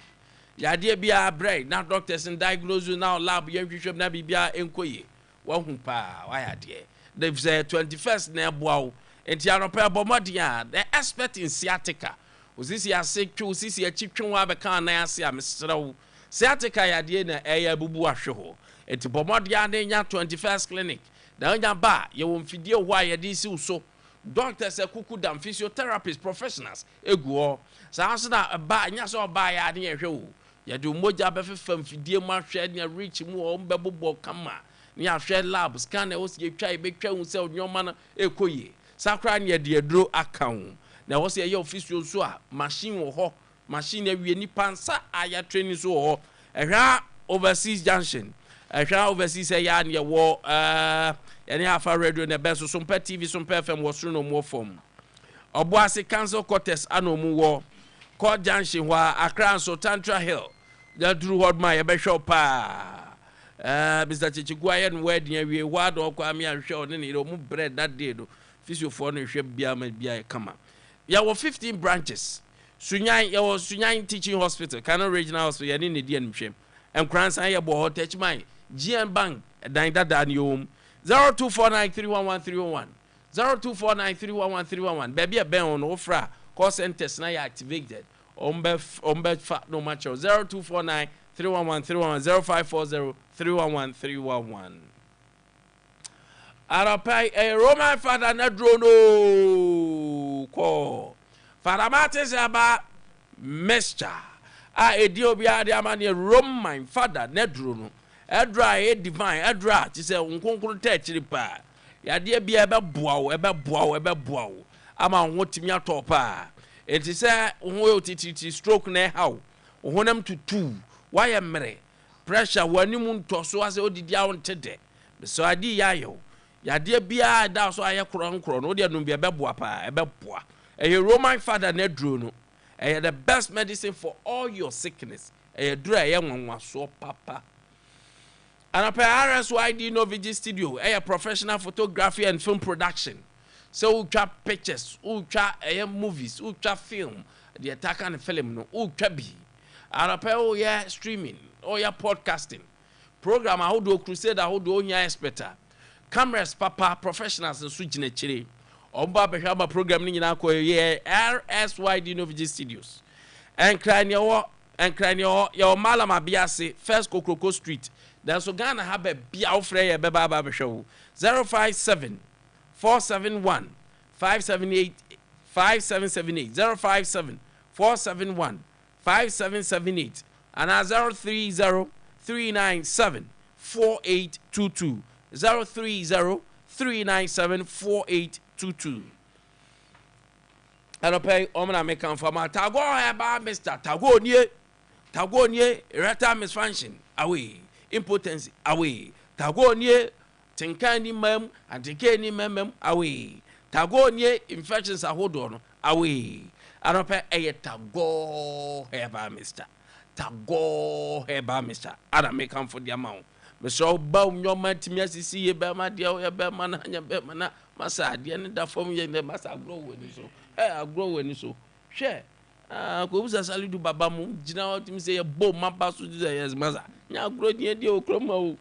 The idea be a brain, now doctors and diagnose you now lab young bishop nabi bia enkoye. One pa, why are dear? They've said 21st near bow and Tiaropa Bomodia, the expert in sciatica. Was this year sick to see a chip to have a car na Mr. Sciatica ya die na eya bubu ahwe ho enti bomodia na nya 21st clinic na nya ba ye wo mfidie ho a ye di si so doctors ekuku dam physiotherapists professionals eguo sa so na ba nya so ba ya de ye hwe wo ye de moja be fefa mfidie mu ahwe na reach mu o mbebo kama na ahwe lab scan e wo se twa be twa hu se onyoma na ekoye sakra na de aduro account na wo se ye office so a machine wo ho machine awie ni pansa aya training so ho ehwa overseas junction ehwa overseas ya na wo ene afa radio na beso Sompa TV Sompa FM wo suru no mo form oboase council quarters anomu wo Court junction wa Accra so Tantra Hill da duru hodma ye be hwe pa Mr. Chichiguayan wedding we wad or Kwame and show any bread that day do physio for no ship be a come. Ya were 15 branches. Sunyan teaching hospital, Kano Regional Hospital, and in the DNM. And Krans I about touch my GN Bank, dine that down your 0249311311. 0249311311. Baby a ben on ofra, call centers now activated. Ombe fat no macho 0249 311 0540 311 Arapay a Roman father Nedrono call Father Martis about Mescha Ediobia de Amania Roman father Nedrono Edra a divine Edra to say unconcrete chilipa Yadia be eba bow ama what me atopa it is a stroke ne how honam to 2 why am mere pressure wanimun to so as odidi awon tede so adi yayo yade bia da so aye kronkron no de no bia beboa pa ebeboa a Roman father na duro no the best medicine for all your sickness duro aye nwanwa so papa and a RSYD Novigi Studio a professional photography and film production so ultra pictures ultra movies ultra film the attack and film no ultra bi Arapel yeah streaming or yeah podcasting program how do crusade how do onya expert cameras papa professionals and switch na chire omba behama program ni nyina ko yeah RSYD Novigi Studios and cranial your malama biase first Kokroko Street then so Ghana have a bia ofre ye beba ba show 057 471 578 5778 057 471 5778 and 030 397 4822 030 397 4822 and pay omna make am for my tago eba Mr. Tago nie erectile misfunction away impotence away tago nie tinkani mem and tikani mem away tago nie infections ahodo no away anope eye tago heba Mr. Tago heba Mr. Ada make am for the amount me so ba nyoma timi asisi ye be ma dia ye be ma na nya be ma na masa de ne da fom ye ne masa grow woni so grow woni so hwe ko busa salidu baba mu gina otimi say ye bo mapa so de yes masa nya grow die de okroma o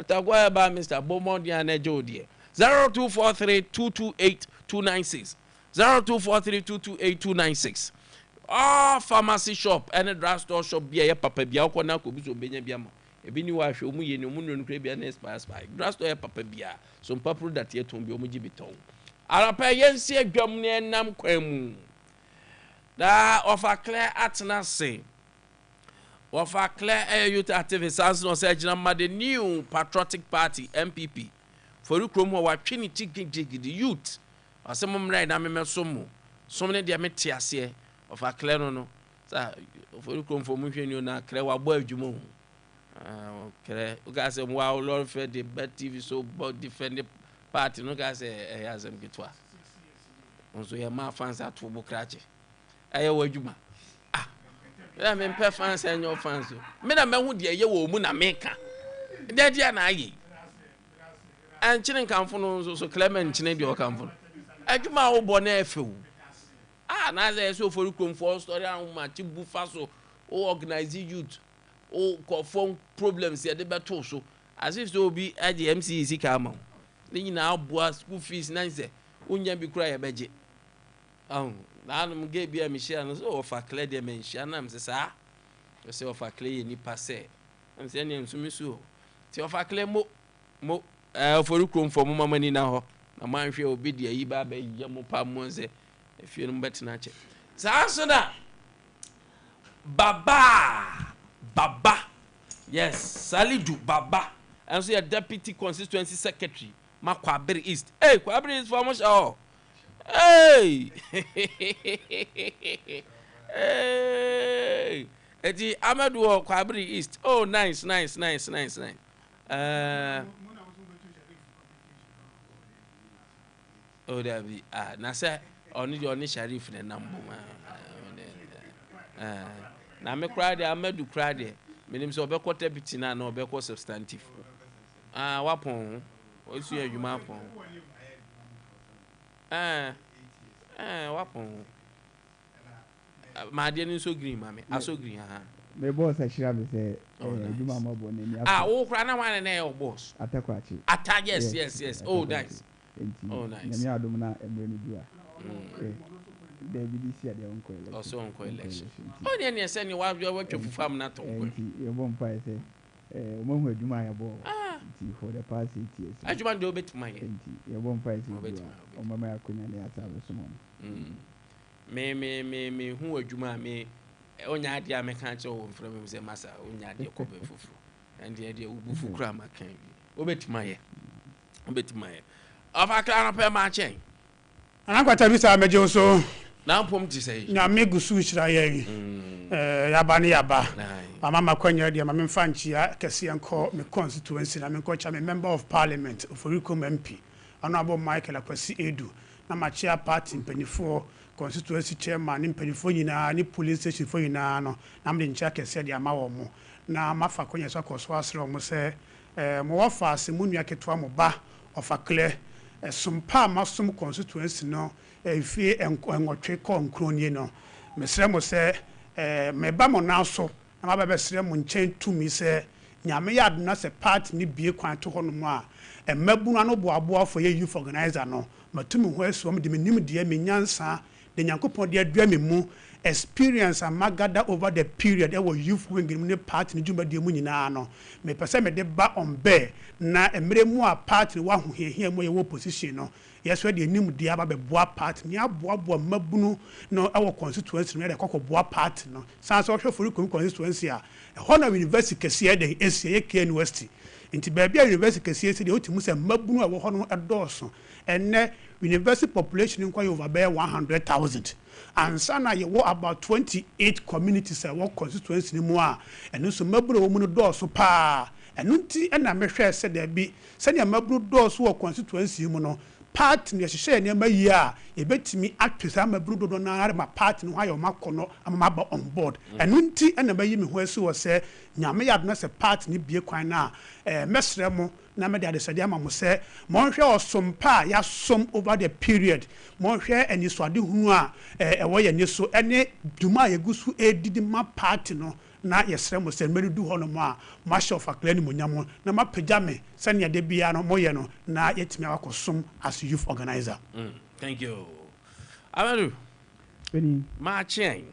tago heba Mr. Bomon dia na jodie 0243228296 0243228296 pharmacy shop and drugstore shop bia papa bia ko na ko bi so benya bia ma ebi ni wa hwe omu ye ni omu nnu kra bia na expire drugstore papa bia so mpa product ye ton bia omu gi biton arapa yensi adwam ne nam kwan mu da ofa clear atna say ofa clear youth activist as no say gina ma the new patriotic party MPP for ukrom ho wa tweni tigigidi youth asemom right na memesomo somne dia metiase ofa clear no sa for ukrom fo mu hwe ni na clear wa bo adwuma ho okay guys wow lord for the bet TV so but defend the party no guys has am gitwa onso ya ma fans ato bo krache aye wadwuma ya me mpe fans enyo fans me na me hu de ye wo mu na meka de dia na aye an chinin kanfo no so Clement chinin de o kanfo adwuma wo bo na afewu na say so for ukrom for story an ma chibu faso o organize youth o confirm problems ya de beto so as if so be at the MCC kama ni nyina aboa school fees na nse onya bi kura ya beje na anu ge bia mi share no so ofa clear de men share na mse sa so ofa clear ni passe mse ni nsumi so ti ofa clear mo for confirm mama ni na ho na man hwe obi de yi ba ba ye mo pa mo nse efie no betina che sa so na Baba, yes, Salidu Baba, and so your deputy constituency secretary, Kwabiri East. Hey, Kwabiri East for much. Oh, hey, hey, Eti Amadu Kwabiri East. Oh, nice. Oh, there be Nasa only Sharif and Nambu. Na me cry there, Amadu cry there. Menim so be quarter biti na no be substantive. Wapon. Osu adwuma pon. Wapon. Ma de nso green mame. Aso green me boss ashira me say adwuma mabo na ni wo kra na wan na your boss. Atakwachi. Yes. Oh nice. Oh nice. Nyame adom na emre ni bia. David isi ade onko election. Also onko election. Oh ne ne say ni wa twefufam na to. E bom pa say omohu adwuma ya bo. For the past 8 years. Adwuma de obetima ye. E bom pa say omama yakonya ne asabe so mo. Me hu adwuma me onya ade a me kan che wo mfra me say masa onya ade ko be fufuru. And the ubufu kra makan. Obetima ye. Of a clan of my chain. And I'm going to be a major so. Now, Pom to say, now make go switch Yabani Yaba. Mamma Quenya, dear Mamma Fanchia, Cassian call me constituency. I'm a member of parliament of Rico MP. Honorable Michael Akwasi Edu. Now my chair party in Penny 4 constituency chairman in Penny 4 any police station for you now. I'm in check and said Yamawo. Now, Mafa Quenya Swasro must say, Moafa Simunia Ketwamo ba of a clear. Sompa masum constituency no efie enwotwe ko nkronye no mesre mo se me ba mo na so na ba be sre mo nchen tumi se nyame yad na se part ni bie kwan to hono mo a emabunu no boaboa for ye youth organizer no matumi ho aso de menim de me nyansa de nyankopon de adua me mu experience amagada over the period e was youth wing in part ni jumba de mu nyina no me pese me de ba on be na emre mu a part wa ho hehia mu ye wo position no yes we de nim de aba be boa part ni aboa mabunu no e wo constituency no de kokko boa part no san so hwe for constituency a Honor University kese de esie ke university nti baabia university kese de otimu se mabunu a wo ho no edoso enne university population nkwa over 100,000 and sana ye wo about 28 communities a wo constituency ni mu a eno so mabunu wo mu no doso pa eno nti na mehwe se da bi se ne mabunu doso wo constituency mu no part ne hye ne ma yi a e betimi atwesa mabunu dodo na are ma part no ayo makono ama ba on board eno nti na ba yi me ho asi wo se nyame yad na se part ne bie kwan na mesre mo na me de adesade ama mo se mo hwe osompa ya som over the period mo hwe eni so ade hunu a ewo ye ni so ene duma ye gusu edidi ma part no na yesre mo se meri du hono mo a ma shof aklani mo nyamo na ma pejame se ne de bia no mo ye no na yetimi akosom as youth organizer. Thank you. Amadu Penny ma chen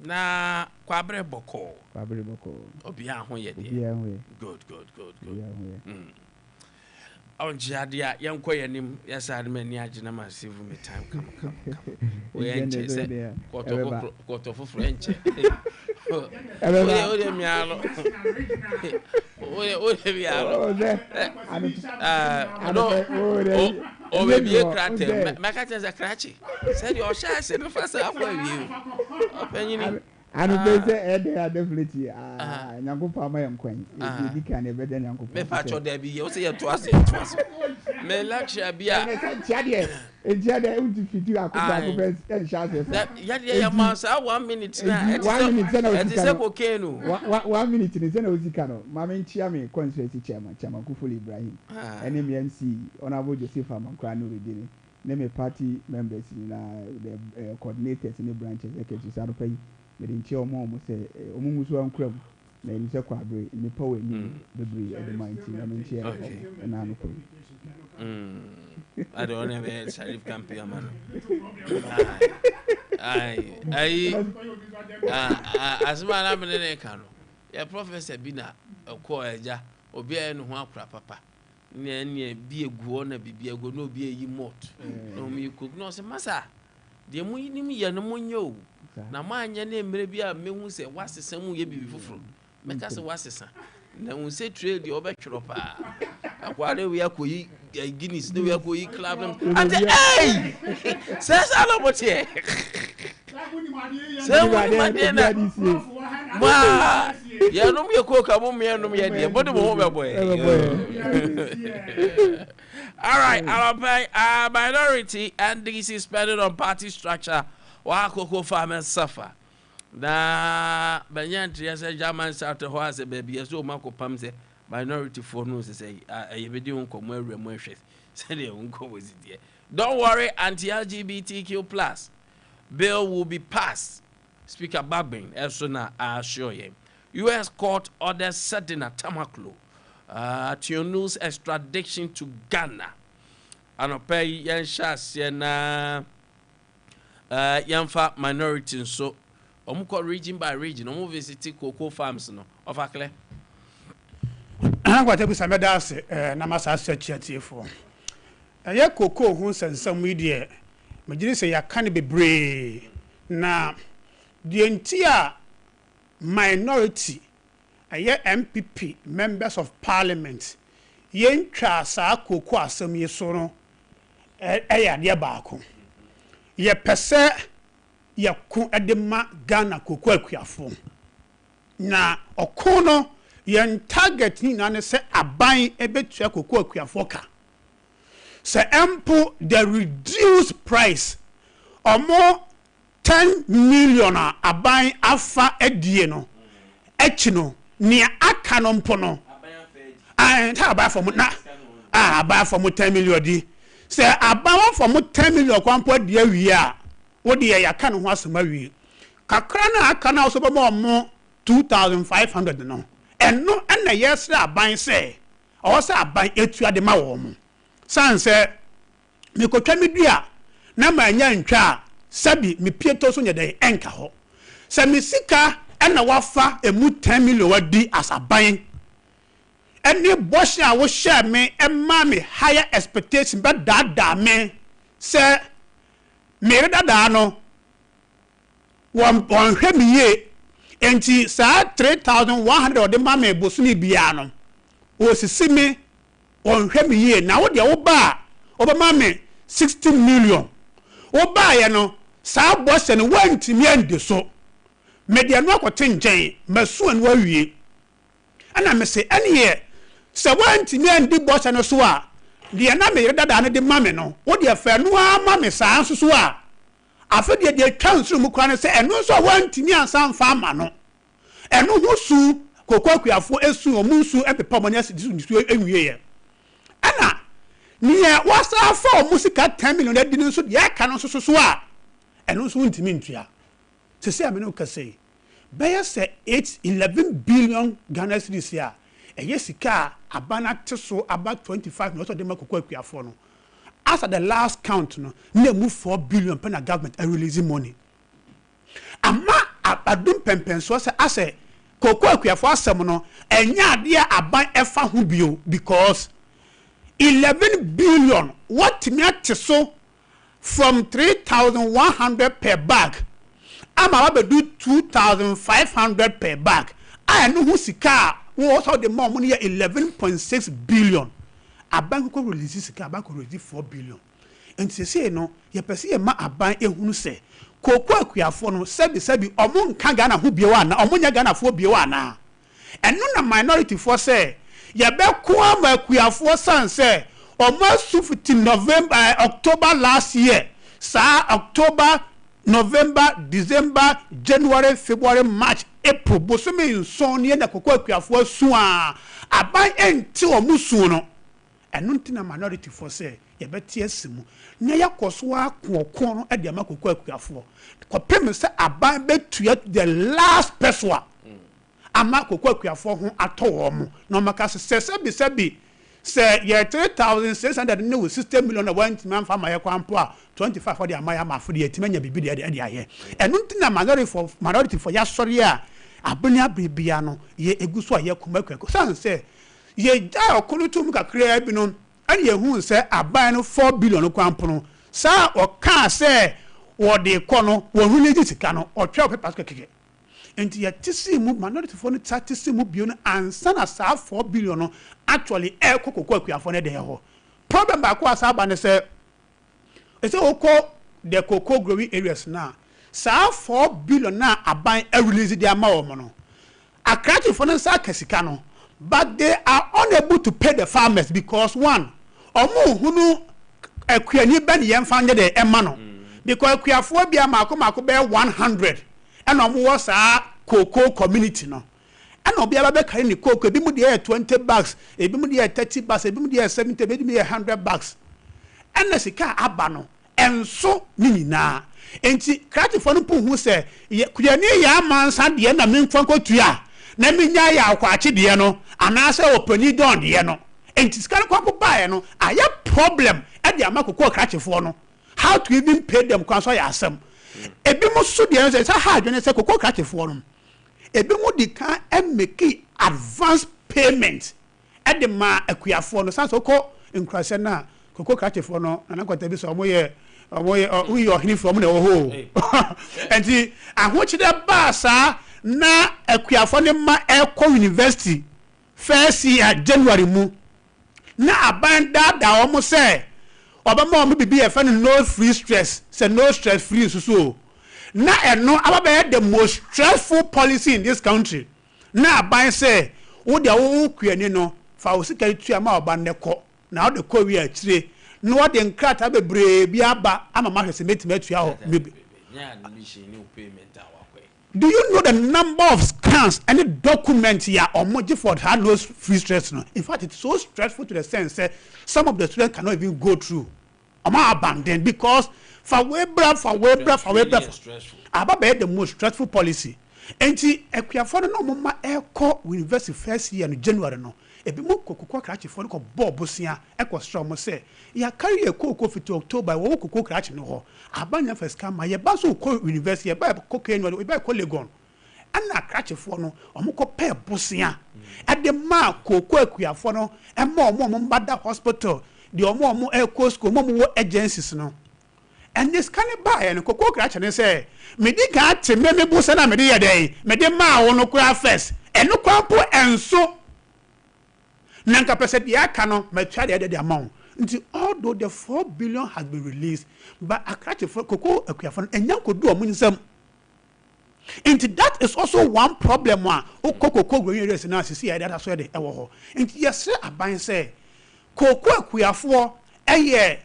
na kwabre boko obi ahun ye de good on jadia yanko yanim yasade mani agina ma save me time come we enche se koto foforo enche o de mialo o de mialo o be bi krate maka tenza krachi said your share se no fast after you opanyini anu beze ede definitely nyankopa ama yankwan e di kan e bede nyankopa me pacho da bi o se ye to ase me lecture bia Ejade utifiti akuba en chance ya ya masa 1 minute na 1 minute na it is okay no 1 minute ni na ozika no mama nchia me constituency chairman Kufuli Ibrahim NMC honorable Joseph Amankwa no redini na me party members na the coordinators in the branches secretaries are pay me nchia omo se omo musu ankram na ni se kwa abre ni power ni bebre e de mind na me nchia na no ko I don't have a Sharif Campia man. As man I'm in a canoe. Your professor Bina, a coaja, or be a no papa. Near be a guana, be a go no be a ye mot. No me cook no say massa. The moon me no moon yo. Now mind your name may be a me who say what's the same way before. Make us a what's the son. Now we say trade the overture. While we are going Guinness, we are going club. And hey, says I know what here. Say what my dinner. Ma, you know me a cook, I won't me dear, but the home boy. All right, our minority, and this is spending on party structure while cocoa farmers suffer. na banyantri asa German South ho ase baby so makopam se minority for no say ayebedi unkomo awremu ahwe say dey unkomo zidie. Don't worry, anti-LGBTQ plus bill will be passed. Speaker Babin Elsona assure you. U.S. court orders Sedina Tamaklo to news extradition to Ghana. And pay Yanshas Yena Yanfa minorities. So, Omuko region by region, Omu visit cocoa farms no of Akle. What was a medasi, Namasa search for. A cocoa who sent some media. Major say ya can't be brave. Now, the entire minority, MPP, members of parliament, yen trasa cocoa asem ye sono, dear Barco. Ye pese ya kun edema Ghana cocoa quiafo. Na okono yen target ni nane se abain ebetua cocoa quiafoka. Se ample the reduced price or more 10 million abain afa edie no echino nia aka no mpono and how about for na about for 10 million di se abain for 10 million kwampo de awie a wo de ya ka no ho asema wie kakra na aka na so be mo 2500 no eno na yes abain se o se abain etua de ma wo mo sanse me kotwa medua na manya ntwa sabi me pieto so nyede enka ho se me sika na wafa emu 10 million wadi asaban eni boshi a wo share me emma me higher expectation but dada me se me dada no won hwe me ye enti sa 3100 ode ma me bosuni bia no o sisi me on hwe me ye na wo de wo ba obama me 60 million wo ba ye no sa boss no wantimi ande so me de no akote ngen masu an wawie ana me se ene ye se wantimi ande boss no so a de na me dada no de ma me no wo de fa no ama me sa so so a afa de transfer mu kwa no se eno so wantimi ansan fa ama no eno husu kokwakuafo esu omunsu epepa monya sidisu enwie ye ana niye wasa fa musika 10 million edi nso de aka no so a eno so ntimi ntua se se amene ka sei be se 11 billion Ghana cedis ya sika abana teso about 25 no so de makokwakuafo no as at the last count no na move 4 billion per na government releasing money ama adum pempenso se ase kokwakuafo asem no enya ade aban efa ho bio because 11 billion what me so from 3,100 per bag ama wa do 2,500 per bag I know who sika we also the more money 11.6 billion aban ko release sika aban ko release 4 billion and say no ye pese ye ma aban ehunu se kokwakuafo no sebi omo nka Ghana ho biewa na omo nya Ghana fo biewa na eno na minority for say ye be ko amakuafo sanse almost 15 November October last year sa October November December January February March April bosome nson ne na kokwakuafo su a aban enti omusu no eno ntina minority for say ye beti asimu na yakoso akoko no e de amakokwakuafo ko pem se aban betua the last person ama kokwakuafo ho atowo mo no maka se sebi se ye 3,600 ne wo 60 million na wanti man fa maye kwampo a 25 for the amaya ma for the timanya bibi de aye enu ntina minority for ya sori a abanya bibia no ye eguso aye komakwako san se ye ja okunu tum kakra bi no ani ye hu se aban no 4 billion kwampo no sa o ka se wo de kono wo hu ne sika no o twa paper keke enti ya tisi mu minority for no tisi mu bio no ansa na sa 4 billion no actually kokwakuafo ne de ho problem ba ko asa ba ne se ese oko the cocoa growing areas na sa 4 billion na aban release their ma wo no akrati for no sa kasika no but they are unable to pay the farmers because one omo hunu akuani ba ne yemfa nye de ema no because akuafo bia mako be 100 and omo saa cocoa community no and obi aba be carry ni cocoa ebi mu dey 20 bucks ebi mu dey 30 bucks ebi mu dey 70 ebi mu dey 100 bucks and na sika aba no enso ni nyina enti kratifo no pu hu se kuya ni ya mansa de na menfa kotua na menya ya akwache de no anase opani don de no enti sika no kwapo bae no aya problem e de amakoko kratifo no how to even pay them kwanso ya asem ebi mo so de say ha adwene say kokko kratifo no ebi mo di kan e make advance payment e de ma akuafo no sanso ko nkrase na kokko kratifo no na Nkwantabisa omoye we your hini from na ho enti ahochi de ba sa na akuafo ne ma Eko University first year January mu na abanda da omo say obama omo bibi e fa no free stress say no stress free so na eno ababa the most stressful policy in this country na aban say wo de wo kuani no fa wo sika tua ma obanda ko na wo de ko wi akire no what den krata bebre bi aba ama ma hwese metimatua ho do you know the number of scans and the documents here or moji for had no free stress no in fact it's so stressful to the sense that some of the students cannot even go through ama abandoned because for webra aba be the most stressful policy enti ekuafo no mama Eko University first year in January no ebi mo kokoko krachi fo ko bobosia eko strong mo say ya carry a kokoko fit October wo kokoko krachi no ho abanya first come ye ba so ko university ba kokoko annual ba ko Legon ana krachi fo no omo ko pay bosia at the ma kokoko akuafo no e mo mbada hospital the omo Eko school mo wo agencies no and this can buy and kokoko krachi ne say me di ka te me bosa na me di ye dey me di ma wo no kra first eno kwampo enso nanka pese dia kano matwa the amount until although the 4 billion has been released but akrache for koko akuafo enyan kodu omun nsam into that is also one problem one koko growing race na sisi ya data so de ewo ho into yes aban say koko akuafo eye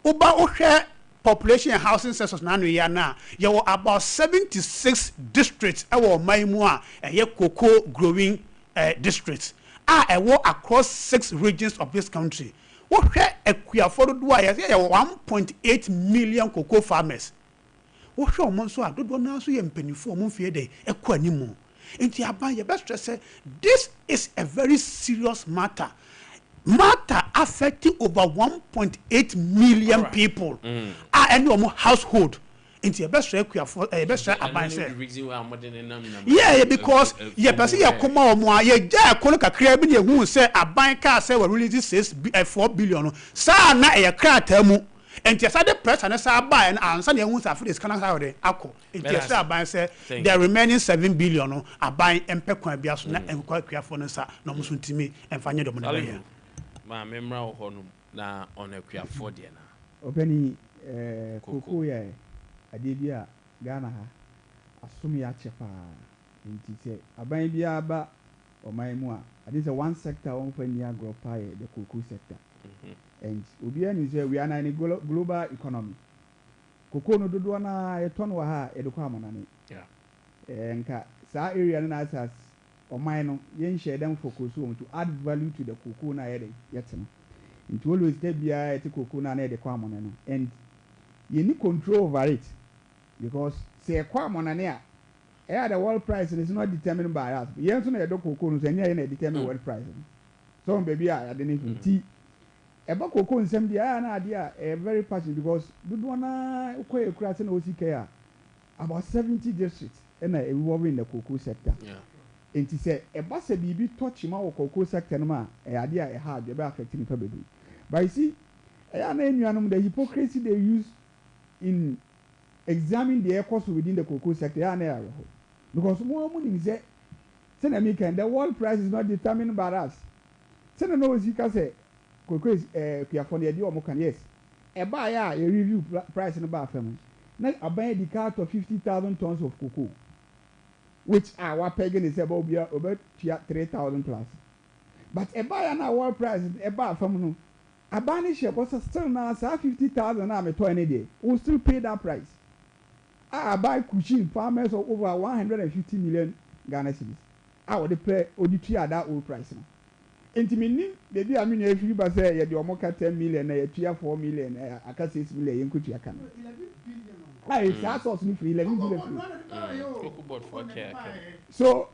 oba ohwe population and housing census na no ya na ye were about 76 districts ewo maimu a eye koko growing districts across 6 regions of this country. What akuafo do I 1.8 million cocoa farmers. What show monso do na so ye mpanifo mo fie dey ekọ animu. Enti aban ye best say this is a very serious matter. Matter affecting over 1.8 million people. Any household. Into best for best aban say yeah because person ya koma omo ya ja kono kakra bi ne hu say aban ka say we release 4 billion sa na e krata mu enti say the press na say aban na ansa na hu say for this kana say we akọ enti say aban say the remaining 7 billion no aban empe kwa bia so na enkwa akuafo no sa na mo so ntimi emfa nye do mo na be ma memra ho ho no na on akuafo de na openi koko ya ade bia Ghana ha asum ya chepa nti se aban bia ba oman mu a ade se one sector on fa ni agropa the cocoa sector and obi ani say we are na global economy cocoa no dodo na ye ton wa ha e de kwa amanane nka sa area na asas oman no yen share them focus on to add value to the cocoa na ye no nti always dey bia e cocoa na e de kwa amanane and you need control over it because say kwa monane a the world price is not determined by us yen so na the cocoa no say na determine world price so baby I didn't tea eba cocoa nsem dia na ade a very passionate because do na ukwe ekura se na osika ya about 70 districts and involved in the cocoa sector and he say eba se bibi touch ma cocoa sector no ma ade a hard e be affect ni pa bedu but you see na enuanum the hypocrisy they use in examine the cost within the cocoa sector because more money is the world price is not determined by us. No, you can say cocoa is yes. A buyer a review price in about family. Now I buy the cart of 50,000 tons of cocoa, which our pagan is about 3,000 plus. But a buyer now world price is about family. A banish was still now 50,000 I'm a 20 day. We'll still pay that price. I buy Kushin farmers of over 150 million Ghana cedis. I would pay ODT at that old price now. Intimini, the day I mean, if you say you do 10 million, a year 4 million, I can 6 million, could you can. I that's also for 11 billion. So,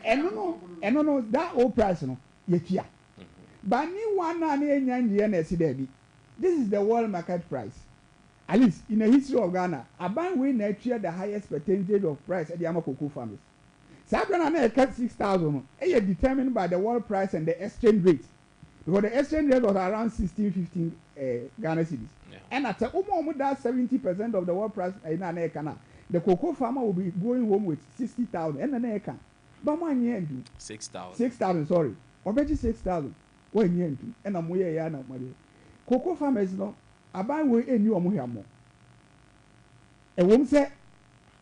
and no, that old price, no, yet. But new one this is the world market price. At least in the history of Ghana, Aban we nurture the highest percentage of price at the cocoa farmers. Sabana cut 6,000. It determined by the world price and the exchange rate. Because the exchange rate was around 16-15 Ghana cedis. Yeah. And at that 70% of the world price in an acre, the cocoa farmer will be going home with 60,000 and an acre. But 1 year into 6,000. 6,000, sorry. Or better 6,000. 1 year into. And I'm way yana money. Cocoa farmers no Aban we new omuhamo. A woman say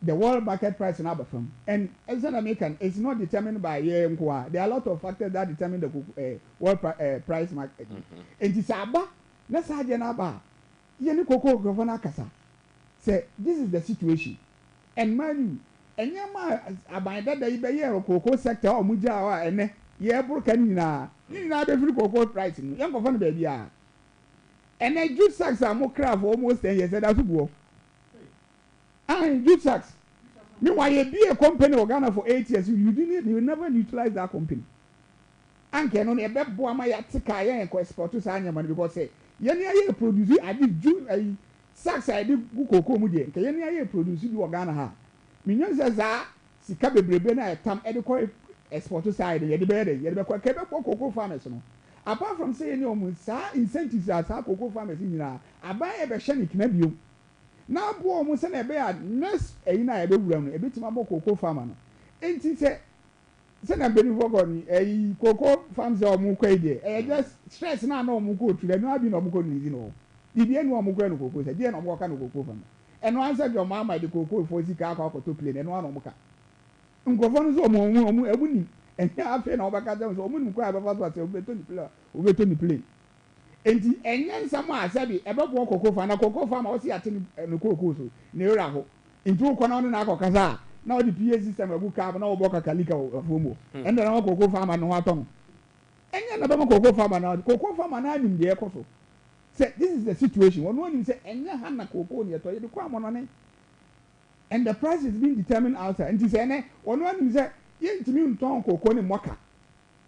the world market price in Abafam. And as an American, it's not determined by year. There are a lot of factors that determine the world price market. And it's Abba, that's how Janaba. Yeni Cocoa Governor Kasa. Say, this is the situation. And man, and Yama Aban that the Ibeya cocoa sector or Muja and yeah, broken na. You know, the cocoa pricing. Young Governor baby. And then jute sacks are more craft for almost 10 years. That's what. And jute sacks. Meanwhile, you be a company or Ghana for 8 years. You never utilize that company. And can only a bed boy my atika and export to Sanya money because say, Yenya produce I did jute sacks I did cocoa mudi. Yenya produce you Ghana ha. Minion says Sikabe Brebena tam adequate export to side. Yet the better. Yet the cocoa farmers. Apart from saying no incentives as cocoa farmers in I buy a bashanic nebium. Now, poor almost an bear nest a bit of cocoa farmer. Ain't he said, send a penny for a cocoa farms or muque, a just stress now no muco to the no be no muco in all. The end one muco cocoa, the end of walk on cocoa farmer. And one said your mamma the cocoa for Zika to play and one on muca. Ungovernors or more, a winning. And after an overcast, woman cry about what over Tony play. And then someone said, about one cocoa farm, a cocoa farm, I was here the cocoa, near Raho, into Conan Kaza. Now the PA system of Buka, no Boca Calica of Homo, and then our cocoa farm and no atom. And then about cocoa farm and cocoa farm and I'm in the echo. Say, this is the situation. One say, and you have a cocoa near to you, come on it. And the price is being determined outside. And to say, one say, yes, to me, Tom Coco and Moka.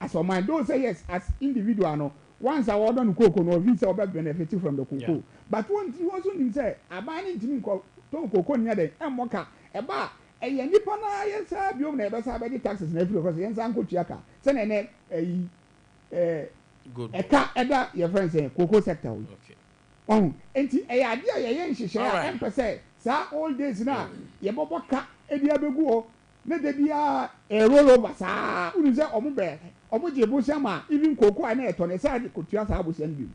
As for mine, don't say yes as individual. No, once I order no cocoa, no visa or benefiting from the cocoa. Yeah. But once you also say, I buy it to me, Tom Coco near the Moka, a bar, a Yanipana, yes, I have never said taxes, never because yes, Uncle Chiaka. Send a good a car, your friends say, cocoa sector. Okay. Oh, and a idea, a young share, and per se, sir, all days now, Yaboka, a diabeguo. Let there be a rollover, sir. Who is that? Omoje Bosama, even cocoa and a ton, a side could just have send you.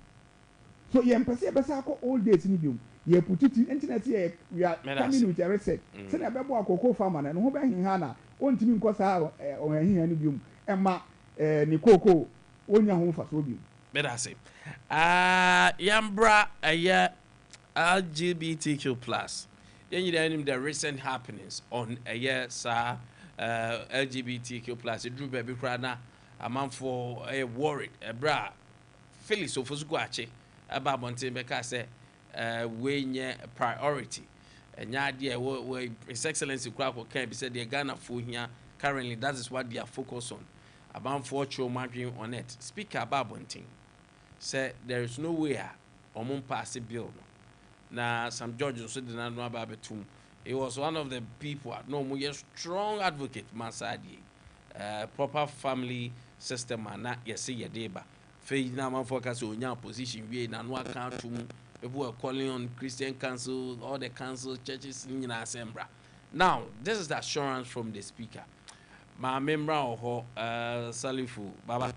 So, you emphasize Basako all days in you. You put it in internet here. We are coming with a reset. Send a baby cocoa farmer and who in Hana, one to me because I or here and you, Emma, Nikoko, one young home for Sobium. Better say, Yambra, a year LGBTQ plus. Then you know the recent happenings on a year, sir, LGBTQ plus. It drew baby crana a man for a worried, a bra, Phyllis of Fusguache, a babonte because way priority. And yeah, dear, where His Excellency Kwako can be said the Ghana for here currently. That is what they are focused on. About 4 marking on it. Speaker Babonting said there is no way or moon pass a bill. Now, some judges did not know about it. He was one of the people at no more strong advocate, Masadi, proper family system, and not yes, your deba. Faith now focus on your position. We and one count to people are calling on Christian council, all the council churches in assembly. Now, this is the assurance from the speaker. My member of Salifu Baba.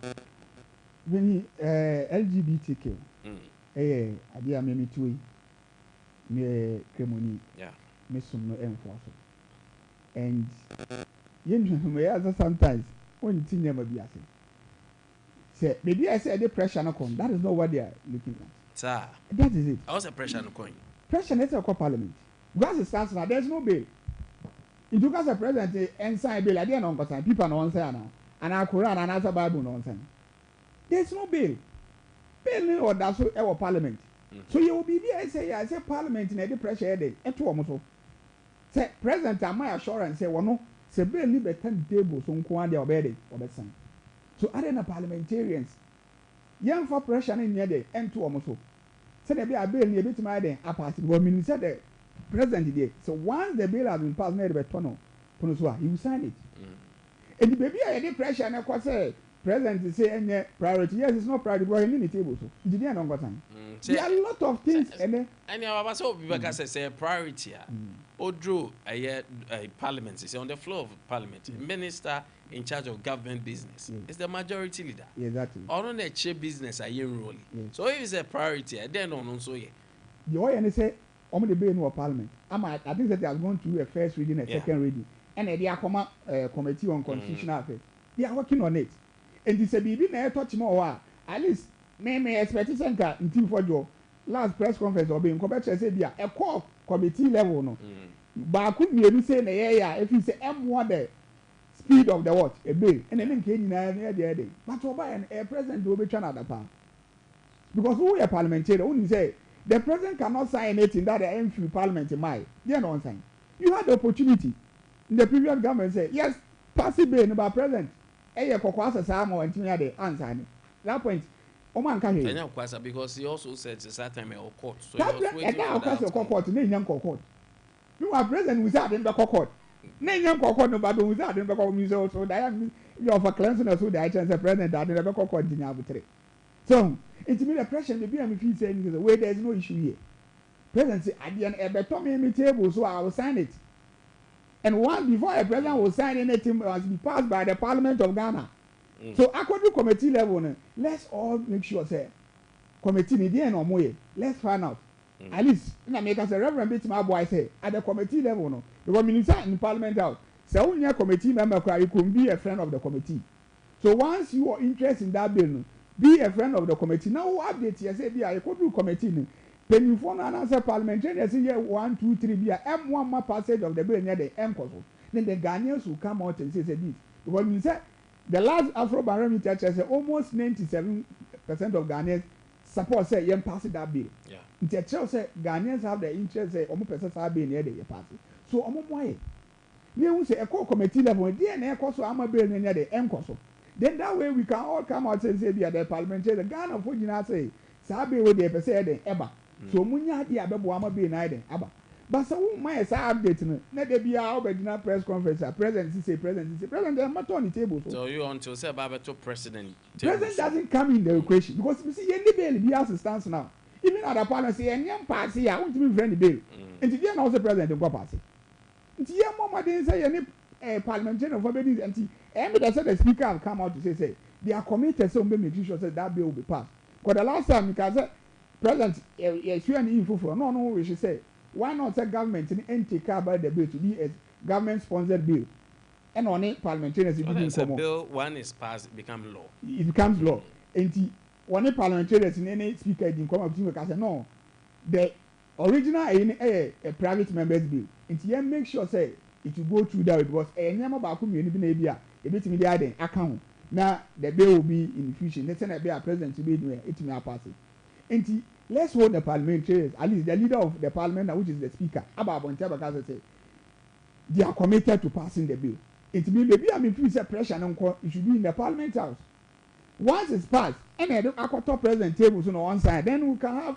When LGBTQ, Ade Akye me Kremoni, me some no enforce. And you sometimes when you think them be asking. Say maybe I said the pressure no come. That is not what they are looking at. Sir, that is it. I was a pressure no coin. Pressure is a parliament. Because it stands now, there's no bail. If you as a president and sign bail, I didn't know because people don't say now. And our Quran and our Bible don't say. There's no bail. Bail or that's our parliament. So you will be there and say, I say parliament in any pressure day. And two almost. Say president and my assurance say, well, no, say bail need 10 tables on Kwande or Bede or the sun. So other than parliamentarians, young for pressure in your day and two almost. Say there be a bail near bit my day, I pass it. Well, meaning said the president did. So once the bill has been passed, near the tunnel, he will sign it. And the baby any pressure and of course say president say any priority. Yes, it's not priority, but in the table. So did you know time? There are a lot of things and then I was so because I say a priority. Odro a parliament is on the floor of parliament. Minister in charge of government business is the majority leader. Exactly. Or on the chair business a year rolling. So if it's a priority, then on so yeah. The way and say the bill in parliament. I think that they are going to do a first reading, a second reading. And they are committee on constitutional affairs. They are working on it. And this a baby may touch more. At least may expect center in team for your last press conference or being compared to say a core committee level. No, but I couldn't even say if you say M1 the speed of the what a bill and then came in the day. But a president will be trying other part because who a parliamentarian only say the president cannot sign anything that the MF parliament in my. They don't sign. You had the opportunity. The previous government said, yes, pass it bill about president. That point, Oman can hear. Because he also said it's that time of court. So court, you are president without in the court. Name court, no, but without in the court, so that you have a cleansing of the items of president that in the court in arbitrary. So, it's me the pressure, maybe I'm saying the way there's no issue here. President say, I didn't told me table, so I will sign it. And once before a president will sign anything must be passed by the Parliament of Ghana. So according to committee level, let's all make sure say committee need no more. Let's find out. At least in America, say Reverend bit my boy say at the committee level, no, because minister in Parliament out. So when you're committee member, you can be a friend of the committee. So once you are interested in that bill, be a friend of the committee. Now update you say, I could do committee. When you phone and answer parliamentarians, say 1, 2, 3, be a M1 more passage of the bill near the M course. Then the Ghanaians will come out and say this. Because you said the last Afro barometer says almost 97% of Ghanaians support say you pass that bill. Yeah. The church say Ghanaians have the interest say almost percent have been near the pass. So almost why? You say a core committee level, DNA course am a bill near the M course. Then that way we can all come out and say the parliamentarians, the Ghana for you say Sabi with the percent ever. So munya di abebo ama be na iden aba but so my say update no na dey bia obedina press conference president say dem matter on the table so you until say baba to president doesn't come in the equation because you see any bill be as stands now even at the parliament say anyam pass here I want to be friend bill and today now say president go pass it ye mama dey say any parliamentarian for be this and they say the speaker have come out to say they are committed so make sure say that bill will be passed because the last time because president yes you and info for no we should say why not say government in take about the bill to be a government sponsored bill and on it parliamentarians a bill one is passed it becomes law and one parliamentarians in any speaker didn't come up to me because no the original a private members bill and you make sure say it will go through that way because nyama ba ku mi ni bi na bia e betimi dey aden account na the bill will be in the future let's say na be a president to be doing it me pass it. And let's hold the parliamentarians, at least the leader of the parliament, which is the speaker, Abba say they are committed to passing the bill. It means maybe I mean, please say pressure and it should be in the parliament house. Once it's passed, and then the top president tables on one side, then we can have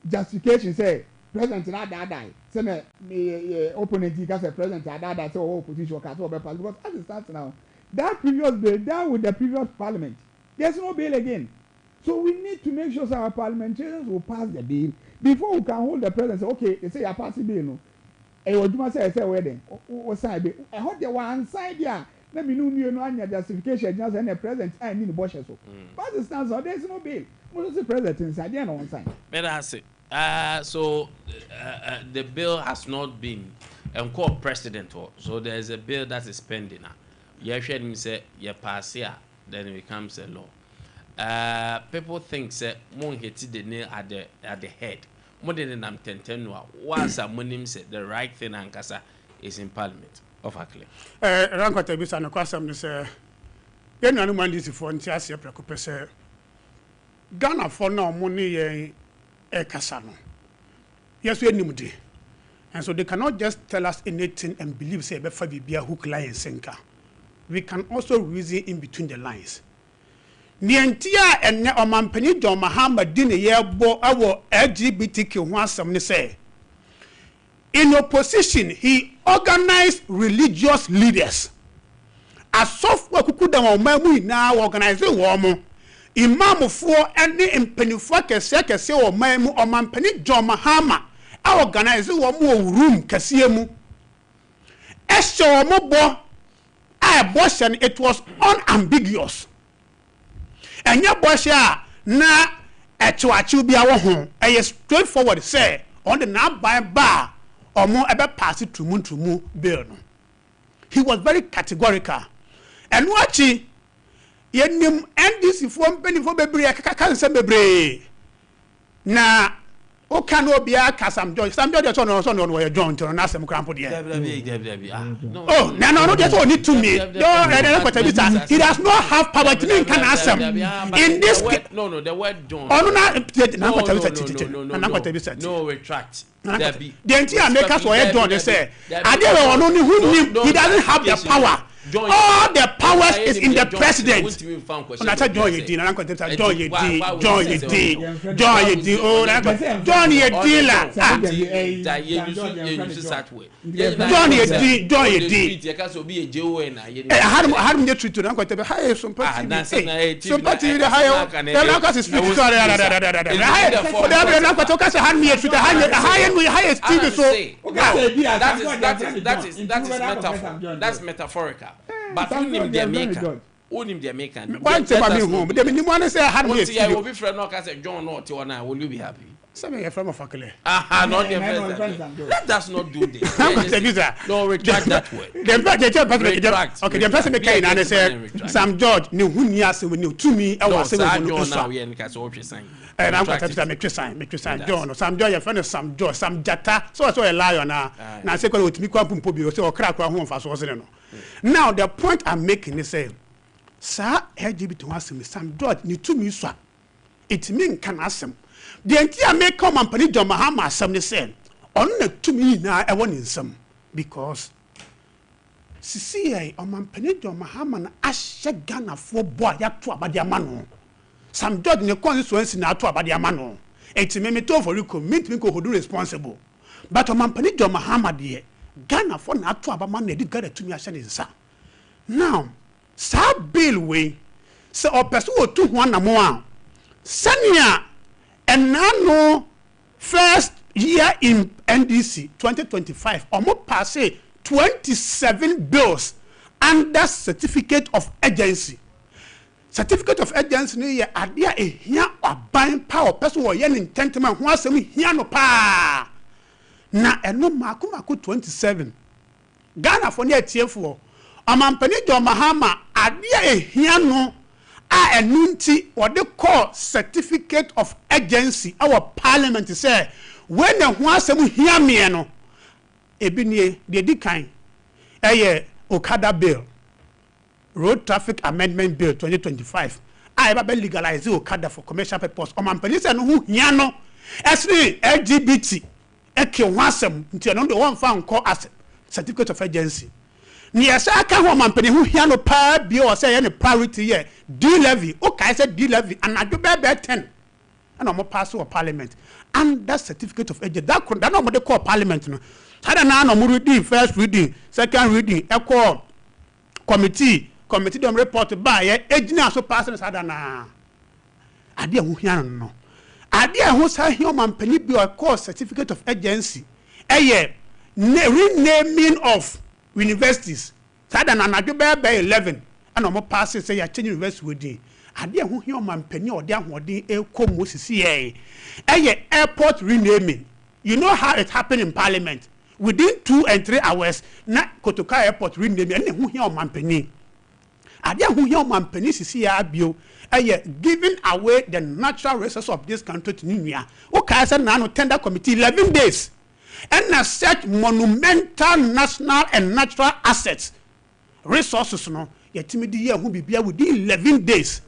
justification say president not die. Say the opponent because the president die, so opposition can so pass because as it starts now, that previous bill that with the previous parliament, there's no bill again. So we need to make sure that our parliamentarians will pass the bill before we can hold the president. Say, okay, they say you pass the bill, no. And what you say wedding or sign bill. I hope they one side there. Let me know you know any justification just and the president I need the bush so. But it stands out there's no bill. What the president inside there on one side? But that's it. So the bill has not been called president or so there is a bill that is pending now. You should say you pass here, then it becomes a law. People think that Mon hit the nail at the head modern nam tentenwa was a monim said the right thing and kasa is in parliament of Akle. Nkwantabisa no kwasam ne say yen nanu man this for nti ase preko pese Ghana for na omo ne yen e kasa no. Yes we nimde. And so they cannot just tell us anything and believe say be fa bibia hook line senka. We can also reason in between the lines. Nientia enne omampani John Mahama di ne yebo awo LGBTQ ho asem ne say in opposition he organized religious leaders asofo akukuda wo mamu na organize wo mo imamfo ene mpanifo kese wo mamu omampani John Mahama a organize wo mo room kese mu ehye wo mo bo abortion it was unambiguous enya bohia na etuachi bia wo ho eye straightforward say on the na ba omo ebe pass trumu bill no he was very categorical and wachi yenim NDC fo mpenifo bebre kaka nsem bebre na o kan obia ka Sam George so no we John to na asem krampo de oh no just only to me he does not have power to me can asem in this no the word John no retract the entire makers were John they say Ade he doesn't have the power. All the powers is in the president. That's metaphorical. But unim the American. One time home. The minimum say I had me. I will be friend. No, I said John or Tiwana. Will you be happy? Some of from Fakale. Not the let us not do this. No, retract that word. Okay, the person came and said Sam George knew who nias when you to me. I was saying now we and saying. And I'm going to make sign John. Sam George, your friend Sam George, Sam Jata. So I saw a lion now. Now say with me kwapumpo so crack home for so no. Now the point I'm making is say sir LGBT wasem Sam George ni to me so. It mean can asem. The entire make come and pani John Mahama asem ne say on na to me na e won nsem because CCA on man pani John Mahama na ahye Ghana for boy ya to abade amano. Sam George ne constituency na to abade amano. It me to for you commit me ko hold responsible. But on man pani John Mahama de Ghana for na to abama na di Ghana to me ahye nsa. Now, sa bill we se o person o tu ho na mo a sania enano first year in NDC 2025 omo pass 27 bills under certificate of agency. Certificate of agency no ye ade a ehia aban power person wo ye intentment ho asem hia no pa na eno mako 27 Ghana for na atiefo amampani John Mahama ade a ehia no a enunti or the call certificate of agency our parliament say when the ho asem hia me no ebinie de dikan Okada bill road traffic amendment bill 2025 I ba legalize Okada for commercial purpose amampani say no ho hia no esri LGBT eke ho asem nti no de one fa nko as certificate of agency ni esa ka ho amampani ho hia no pa bi o say any priority here D levy o kai say D levy and ado be 10 and o mo pass o parliament and that certificate of agency that no mo de call parliament no sada na no mo reading first reading second reading equal committee dem report by ejina so pass no sada na ade ho hia no ade ho sa hia amampani bi o call certificate of agency renaming of universities sada na ado be 11 and omo pass say ya change university wodi ade ho hia amampani ode ahode ekomo sisi airport renaming. You know how it happened in parliament within 2 and 3 hours na Kotoka airport renaming and ho hia amampani Ade hu ye omampani sisi ya bio giving away the natural resources of this country to Nunua. Okay, say na no tender committee 11 days. And such monumental national and natural assets resources no yetimi di ye hu bibia within 11 days.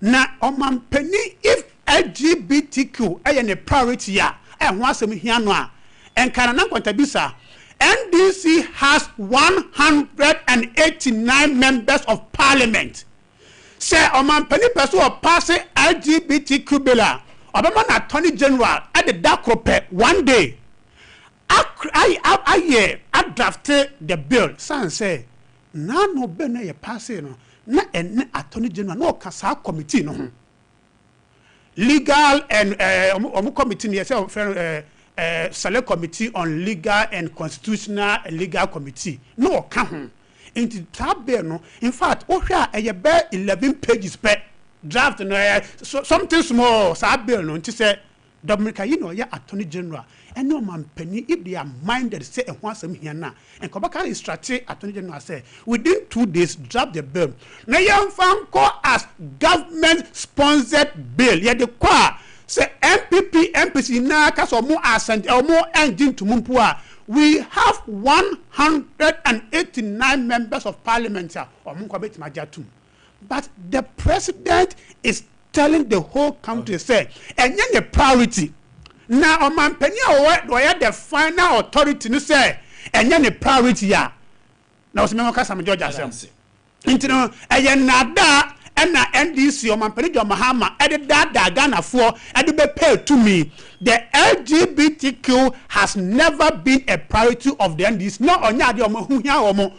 Na omampani if LGBTQ a priority ya ho asem hia no a Kwame Nkwantabisa NDC has 189 members of parliament. Say omampani person or pass LGBTQ bill obama na attorney general at the dakrope one day. I drafted the bill. San say na no be na ye pass no na ene attorney general no kasa committee no legal and committee ne say select committee on legal and constitutional and legal committee no ka ho into tab bill no in fact o hwa e be 11 pages per draft no something small sa bill no nti say Dominica you know ya attorney general and no man penny if they are minded say and once here na and Kobaka instructed attorney general say within 2 days draft the bill na yan fan call as government sponsored bill ya de kwa say MPC na kaso mo ascent or more engine to mumpua we have 189 members of parliament or munkobet majatum but the president is telling the whole country say and the priority now omampani or the final authority no say and the priority ya now se me kasa me George asem intino nada and NDC omampani do mahama e da Ghana for e be pay to me the LGBTQ has never been a priority of the NDC no onya de omo hu hia omo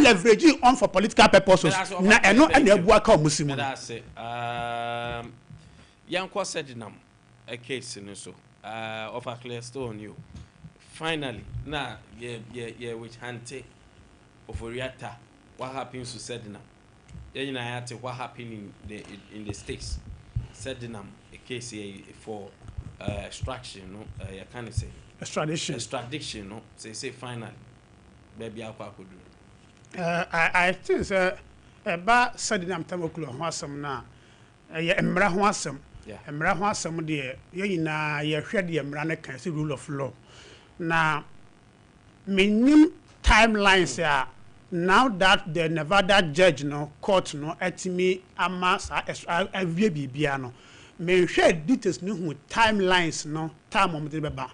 leverage on for political purposes na eno e na ebuaka omusimu that's it yanko said nam a case in so of a clear stone you finally na yeah which hante of Oriata what happens to Sedinam what happened in the states Sedinam a case here for extraction no you can say extradition no say finally baby akwa kodu I think ba Sedinam tamokulo ho asem na ye emra ho asem emra ho asem de ye na ye hwede emra ne kan say rule of law na minim timelines ya now that the Nevada judge no court no etimi ama avie bibia no me hwe details no hu timelines no time om de beba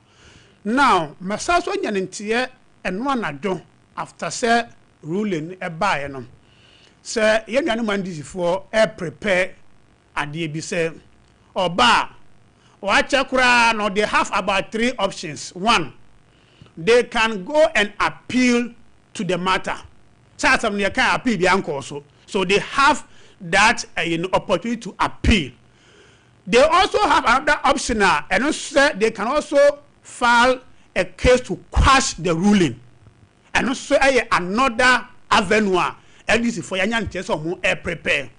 now masaso nya ntie eno anadwo after say ruling e bae no say ye nuanu mandisifo e prepare ade bi say oba wa chekura no they have about 3 options. One, they can go and appeal to the matter. So they have that opportunity to appeal. They also have another option, and also they can also file a case to quash the ruling. And also another avenue, and this is for Yanyan Cheso prepare.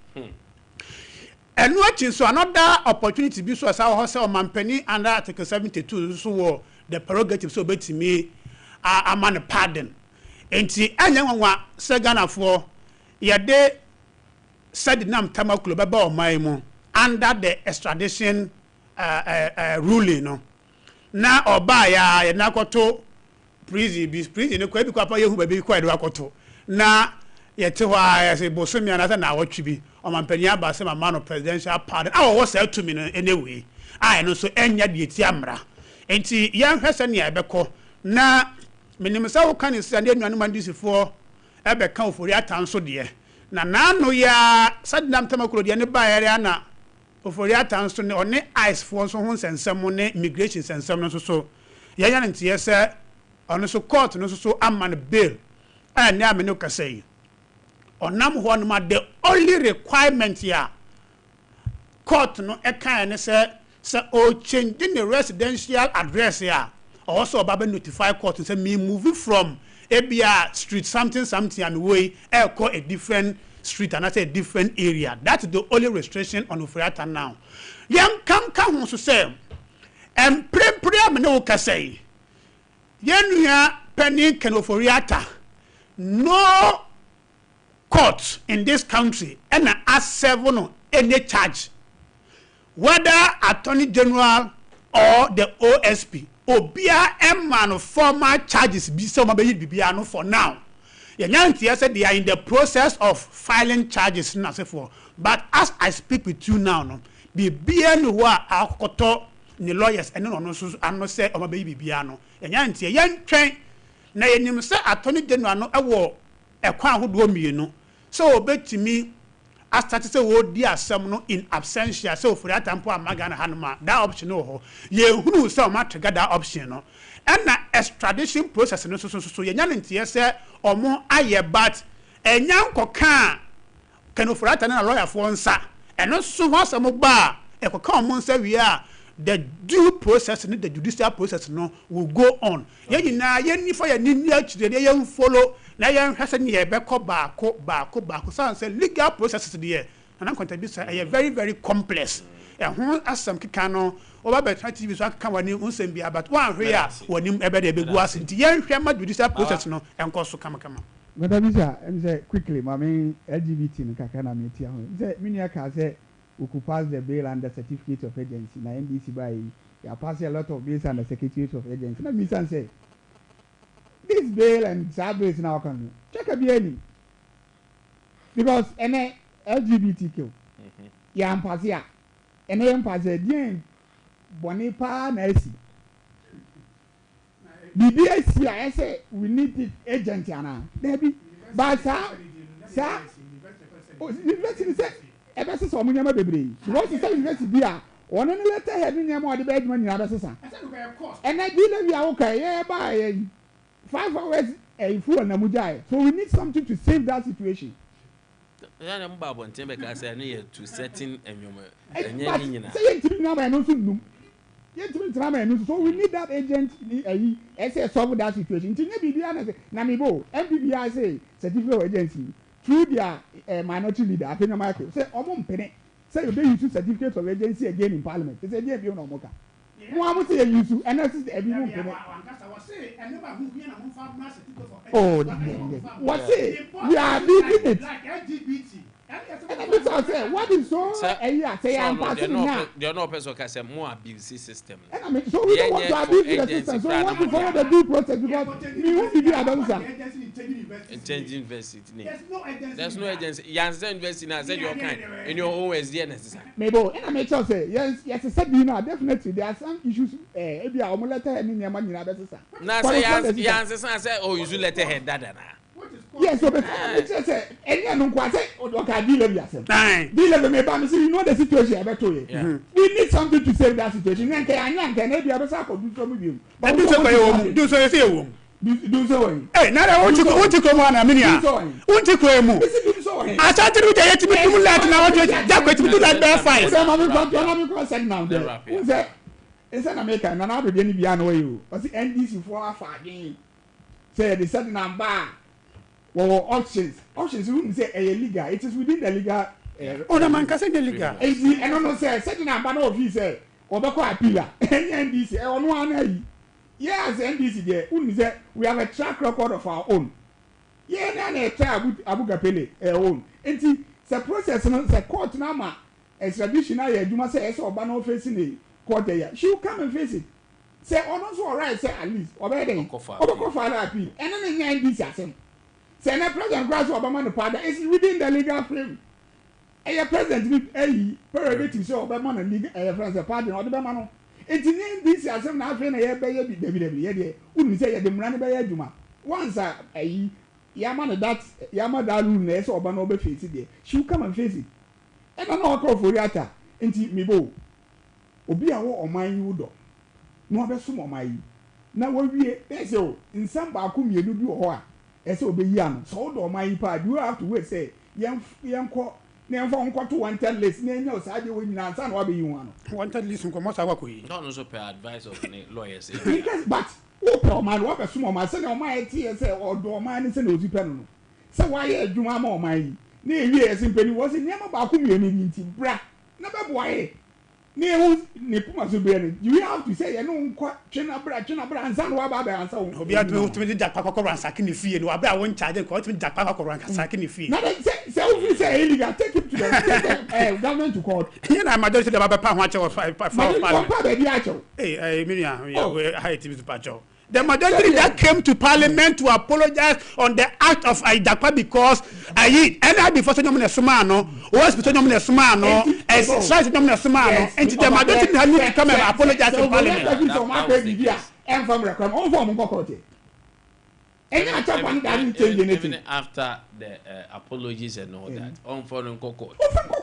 And what is so another opportunity be so as our house or Mampeni under Article 72 so the prerogative so bet me a man pardon. And see, anyone Sagana for Yade said nam Tamaklo Baba Maimo under the extradition ruling. No. Now or by a Nakoto prison, no quite papa you be quite Wakoto. Now, yet why I say Bosumia and now what you be on Mampenia Bassam, a man of presidential pardon. I was out to me anyway. I know so any Tiamra. And see, young person Yabeko now. Minimasa can is and then man this for ebe kan for ya tanso de na no ya sadam tamakro de ne ba area na for ya tanso ne one ice for so ho sensem ne immigration sensem no so ya ya ntie se ono so court no so amman bail and ya me no kasai onam ho no ma the only requirement ya court no e kan ne se o change the residential address ya also Baba notify court and say me moving from Abia street something and way call a different street and that's a different area. That's the only restriction on Oforiata now. Young come to say and pray me no ka say yen penny can Oforiata no court in this country and ask 7 any charge, whether Attorney General or the OSP, Obia Emman formal charges be some Bibiano for now. Yanyanti said they are in the process of filing charges now. But as I speak with you now, no, Bibiano who are Akoto, the lawyers, and no, I'm not saying my baby Biano. Yanyanti, young train, na yenim say Attorney General no ewo ekwan hodo mienu. So obey to me. I started to say, oh, dear, some no in absentia. So for that time, poor Magana Hanma, that option, no, ye who so much get that option, no, and that extradition process, no, so ye yanity, say, or more aye, but a young cocan can for that and a lawyer for one, sir, and not so once a mobile, a common say we are. The due process and the judicial process no will go on. Ye na ye for your niche they follow na ye hasen ye beko baako so say legal processes there and I'm going to be very very complex. And who as some kikano over better TV so can wani unsem bia but one here woni ebe de begu asenti ye hwe ma judicial process no enko so kama. Nkwantabisa say quickly mama LGBT no kaka na metia ho. Say minia ka say we could pass the bail under certificate of agency. Now NDC by you pass a lot of bills under certificate of agency. Now me say this bail and service now can check a BNI because any LGBTQ ya pass ya any pass a dien bonipa na esi BBS I say we need it agency ana debi but sa university say ebe sesa omo nyama bebre because say university bia one no letter head nyama ode be adwuma nyina be sesa and I did we are okay yeah by 5 hours full na mujai so we need something to save that situation ya mba abonten be ka say no to setting enwoma enya nyina say ntimi na ma no so num ntimi tra ma no so we need that agent say solve that situation ntimi bibia na say na me bo MPBI say certificate of agency through their minority leader, I think Michael say, "Omum pene." Say you be use certificate of agency again in Parliament. They say, "Yeah, be on Omoka." Mo say you use, and that's the everyone pene. Oh, what say? We are leading it. What is so? Say I'm passing now. They are not person can say more abuse system. And I mean, so we don't want to abuse the system. So we want to follow the due process because we won't be Change university. There's no agency. Yansen University now said your kind in your own SDN necessary. Maybe, and I make sure say yes, said you know definitely there are some issues. Maybe our letter and in money na better. Now say Yansen say oh you should letter head that na. Yes, so but say any no kwa say okay deal with yourself. Deal with me ba me say you know the situation I better you. We need something to save that situation. Nyanke anyanke na bia be say ko do so me bi. But do so kwa do so say wo. Do so when. Hey, now what you come on a minute. What you come on? I started with the 8 minutes left now. Just to do that bare fight. Now. It's an American, and I'll be any piano you. But the NDC for a fighting. Say the certain number. Well, auctions wouldn't say a legal. It is within the legal. Oh, the man can say the legal. And I don't say certain number of he say, or the quiet pillar. NDC on one. Yes, NDC there. We have a track record of our own. Yeah, na try Abu Gapele own. Enti the process no the court na ma extradition na ya adwuma say so oba no face ni court there. She will come and face it. Say ono so alright say at least oba dey. Oba file appeal. And then NDC asem. Say na president grass Obama no father is within the legal frame. A president prerogative so Obama no legal France pardon or the Obama no. Enti NDC asem na afre na ye be ye bi David ye dey. Unu say ye de mra ne be ye adwuma. Once Yama that room there so Obama be face it there. She will come and face it. And I know call for Riata. Enti me bo. Obi a wo oman yi do. No be so oman yi. Na wo wie dey say o nsam ba ko mienu bi ho a. E say obeyi ano. So do oman yi pa do you have to wait say yem ko na enfo nko to wanted list na enya o sa de wo nyina nsa na wa be yi ho ano. Wanted list nko mo sa wa ko yi. Don't also pay advice of the lawyers. Because but o man wa be so oman say na oman e tie say o do oman ni say na ozi pe no. Say why adwuma ma oman yi. Na ewie ese mpeni wo say nyama ba ko mienu ni nti bra. Na be boaye. ne puma so be you have to say you know twena bra ansa no aba ansa wo obi atu to me jakpa kokoro ansa kini fie no abi a won charge ko to me jakpa kokoro ansa kini fie na say we say illegal take him to the government to court you know majority the baba pa ho ache 5 eh me we high team to pacho. The majority that came to parliament to apologize on the act of Aidakwa because any before Sonomina Sumano, was between Nomina Sumano, and size Nomina Sumano, and the majority had to come and apologize to parliament. And from Rakam, all from Kokote. And even after the apologies and all that, on foreign Coco,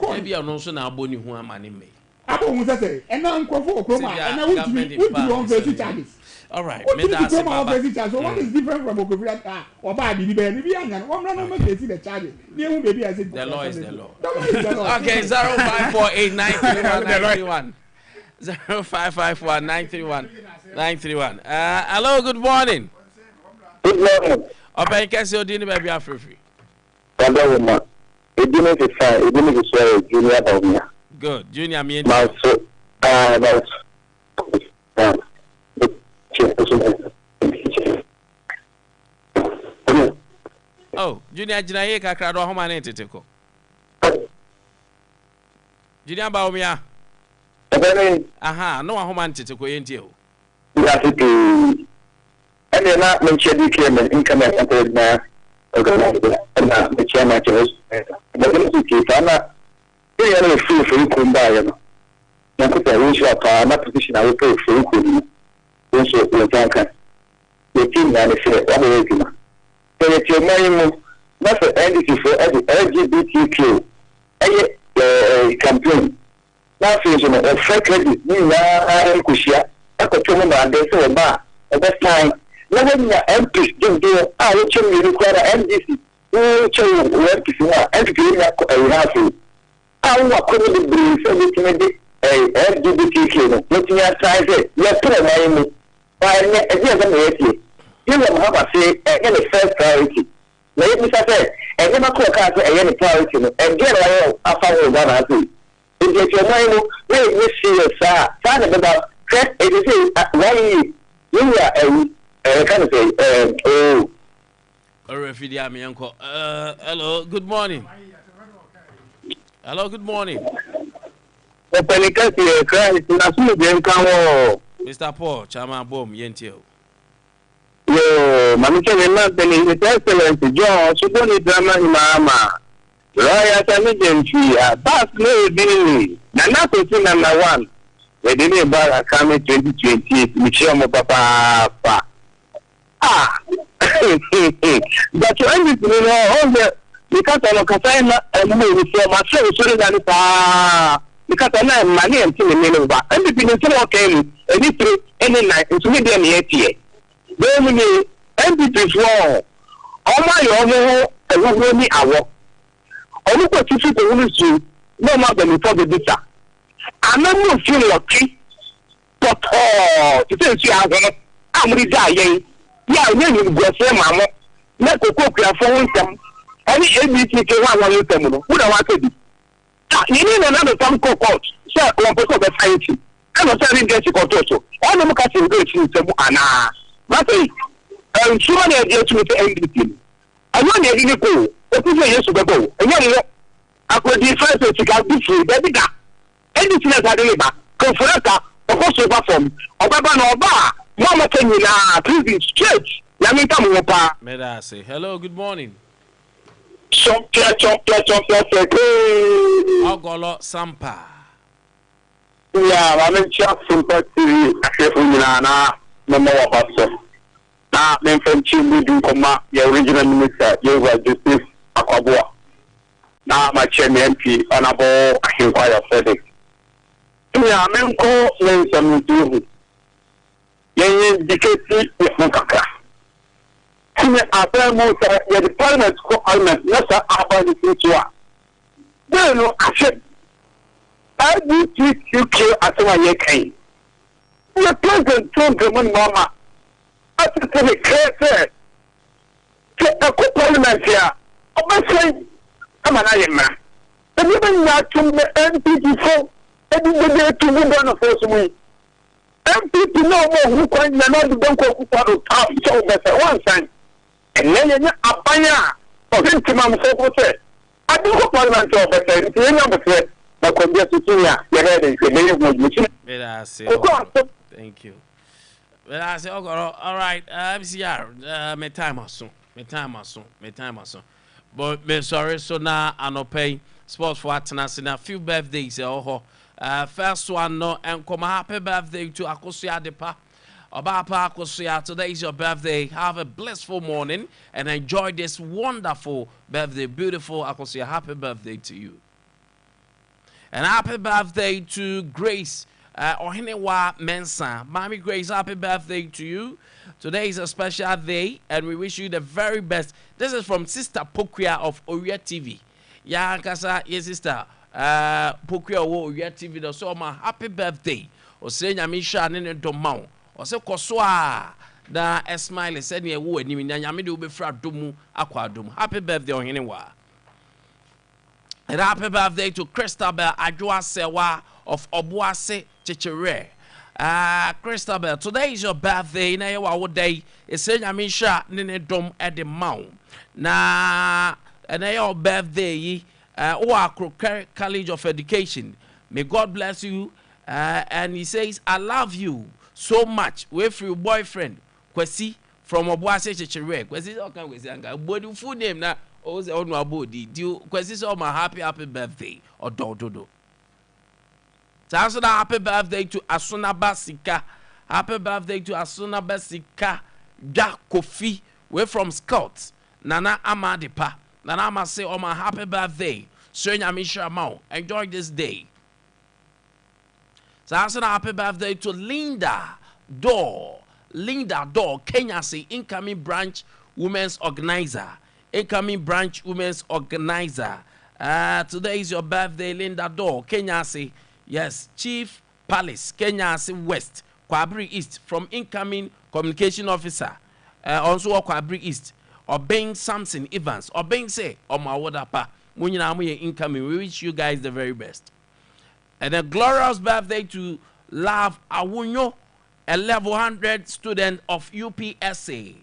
maybe I'm also now bony who am anime. And now I'm and I would be charges. All right. So what is different from Okofia or Baby? The charges. The law is the law. Okay, 0548931931. 0551931931. Hello, good morning. Good morning. Open case your dinner baby free. Good. Junior me. Oh, Junior Jinaye kakra do homa na teteko. Junior Baumia. Aha, no homa nteteko yenti o. Ya tete. Ene na menche dike men income and na na menche na chos. Da ni ki kana ya na fu kumba ya no. Na ko ta sha pa na position a wo fu kumba. So we can the team that is everything. So it's your mind, not for anything for LGBTQ. Campaign. Now, for a fair credit, you are Kushia. I could tell them that they say about at that time. Never MPs don't do it. I will tell you require MDC. We tell you MPs, MPs have to. I want to be so LGBTQ. Looking at size, you're putting my you will have a say again first priority. Let me say, and never cook out any priority, and get I found one as it. If your mind, let me see your son about first, it is why you are kind of say, refugee, my uncle. Hello, good morning. Hello, good morning. Mr. Paul, Chama Bom, Yentio. Yo, Mamma, His Excellency John, Suponi Drama Mama, Royal Agency, Bass No Billy, Nanato number 1. We didn't about a coming 2020, Michelle Papa. Ah, but you understand, all the because I'm a Casana and moving from my show, so that because I know money and thing in the and the people okay. Any night, it's really an 8 year. Then we MPs wrong. All my own, hour. Only for 2 people, no more than before the visa. I'm not feeling lucky, but to tell you, I'm really dying. Yeah, you go say, Mamma, let the cook your phone them. Any ABC one with them, who don't want to be. You need another time court, sir, one person of the science. I'm not telling you to go to. All the Mocassin go to Anna. But I'm sure they're to MVP. I know they're going to go. What is the use of the go? And you know, I could be first to get this free, baby. Anything that I deliver, Conferata, of course, over from Obama Oba, Mama Kenina, please, church. Yamita Medase. Hello, good morning. Ogolo Sampa. Yeah, I'm in chat Sompa TV. I now, men from Chimney do come up, your original minister, you were Justice Akabua. Now, my chairman MP, Honorable Akinkwaya Frederick. Yeah, men call men some do. Yen dictate Mukaka. After most the parliament for parliament, not about the future. Then, no, I said, I do treat you kill at my cane. The president told the mama, I said to the case, a good parliament here. I'm not saying, I'm an iron man. The women not to the NP before, Everybody to move on first way. MPP no more who can not don't go for top so better one time. And then Abaya for him to man for say. I do hope Parliament of better. If you know better, but could just see ya. You thank you. Well, I say, all right, MCR, my time also. But me sorry, so now I no pay sports for attendance in a few birthdays. First one, no, and come happy birthday to Akosia Depa. Obapa Akosia, today is your birthday. Have a blissful morning and enjoy this wonderful birthday. Beautiful Akosia, happy birthday to you. And happy birthday to Grace. Ohinewa Mensa. Mommy Grace, happy birthday to you. Today is a special day and we wish you the very best. This is from Sister Pokia of Oria TV. Ya kasa, yes sister. Pokia of Oria TV. So my happy birthday. O say nyamisha nene domao. O say koswa da a smile said ye wo ni nyame de obefra domu akwa domu. Happy birthday Ohinewa. And happy birthday to Christabel Adwa Sewa of Obuase Chichere. Christabel, today is your birthday. Na your day is saying Amisha Nene Dom at the Mount. Na and your birthday, College of Education. May God bless you. And he says, I love you so much. With your boyfriend, Kwesi from Obuase Chichere. Kwesi, okay, Kwesi, but full name now. Oh, the own body. Do you question my happy birthday or do? So happy birthday to Asuna Basika. Happy birthday to Asuna Basika. Ja Kofi. We're from Scouts. Nana Amadipa. Nana Ama say, oh my happy birthday. Sonya Misha Mao. Enjoy this day. So happy birthday to Linda Dor. Linda Dor, Kenya say incoming branch women's organizer. Incoming branch women's organizer. Today is your birthday, Linda Dor. Kenya say, yes, Chief Palace, Kenya say West, Kwabri East, from incoming communication officer. Also Kwabri East. Obeying Samson Evans. Obeying say, my wadapa. Incoming. We wish you guys the very best. And a glorious birthday to Love Awunyo, a level 100 student of UPSA.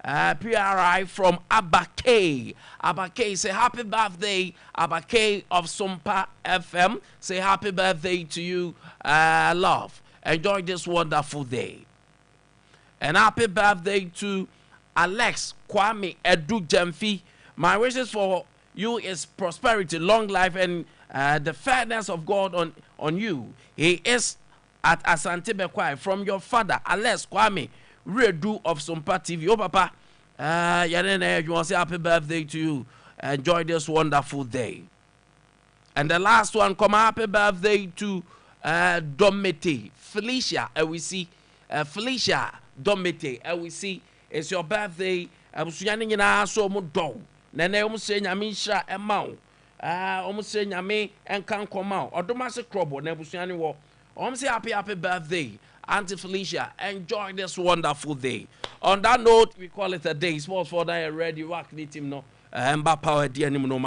PRI from Abake. Abake say happy birthday. Abake of Sompa FM. Say happy birthday to you, love. Enjoy this wonderful day. And happy birthday to Alex Kwame Edu Jemfi. My wishes for you is prosperity, long life, and the fairness of God on you. He is at Asante Bekwai from your father, Alex Kwame Redu of Sompa TV. Oh, Papa, you want to say happy birthday to you. Enjoy this wonderful day. And the last one, come happy birthday to Domete Felicia. We see Felicia Domete. We see it's your birthday. I'm saying you know so much dog. Nene saying Yamisha and Mount. Saying Yame and can't come out. Or do master crobble. Never say any war. Say happy birthday, Auntie Felicia. Enjoy this wonderful day. On that note, we call it a day. Sports for that ready. Work need him no. Power dear no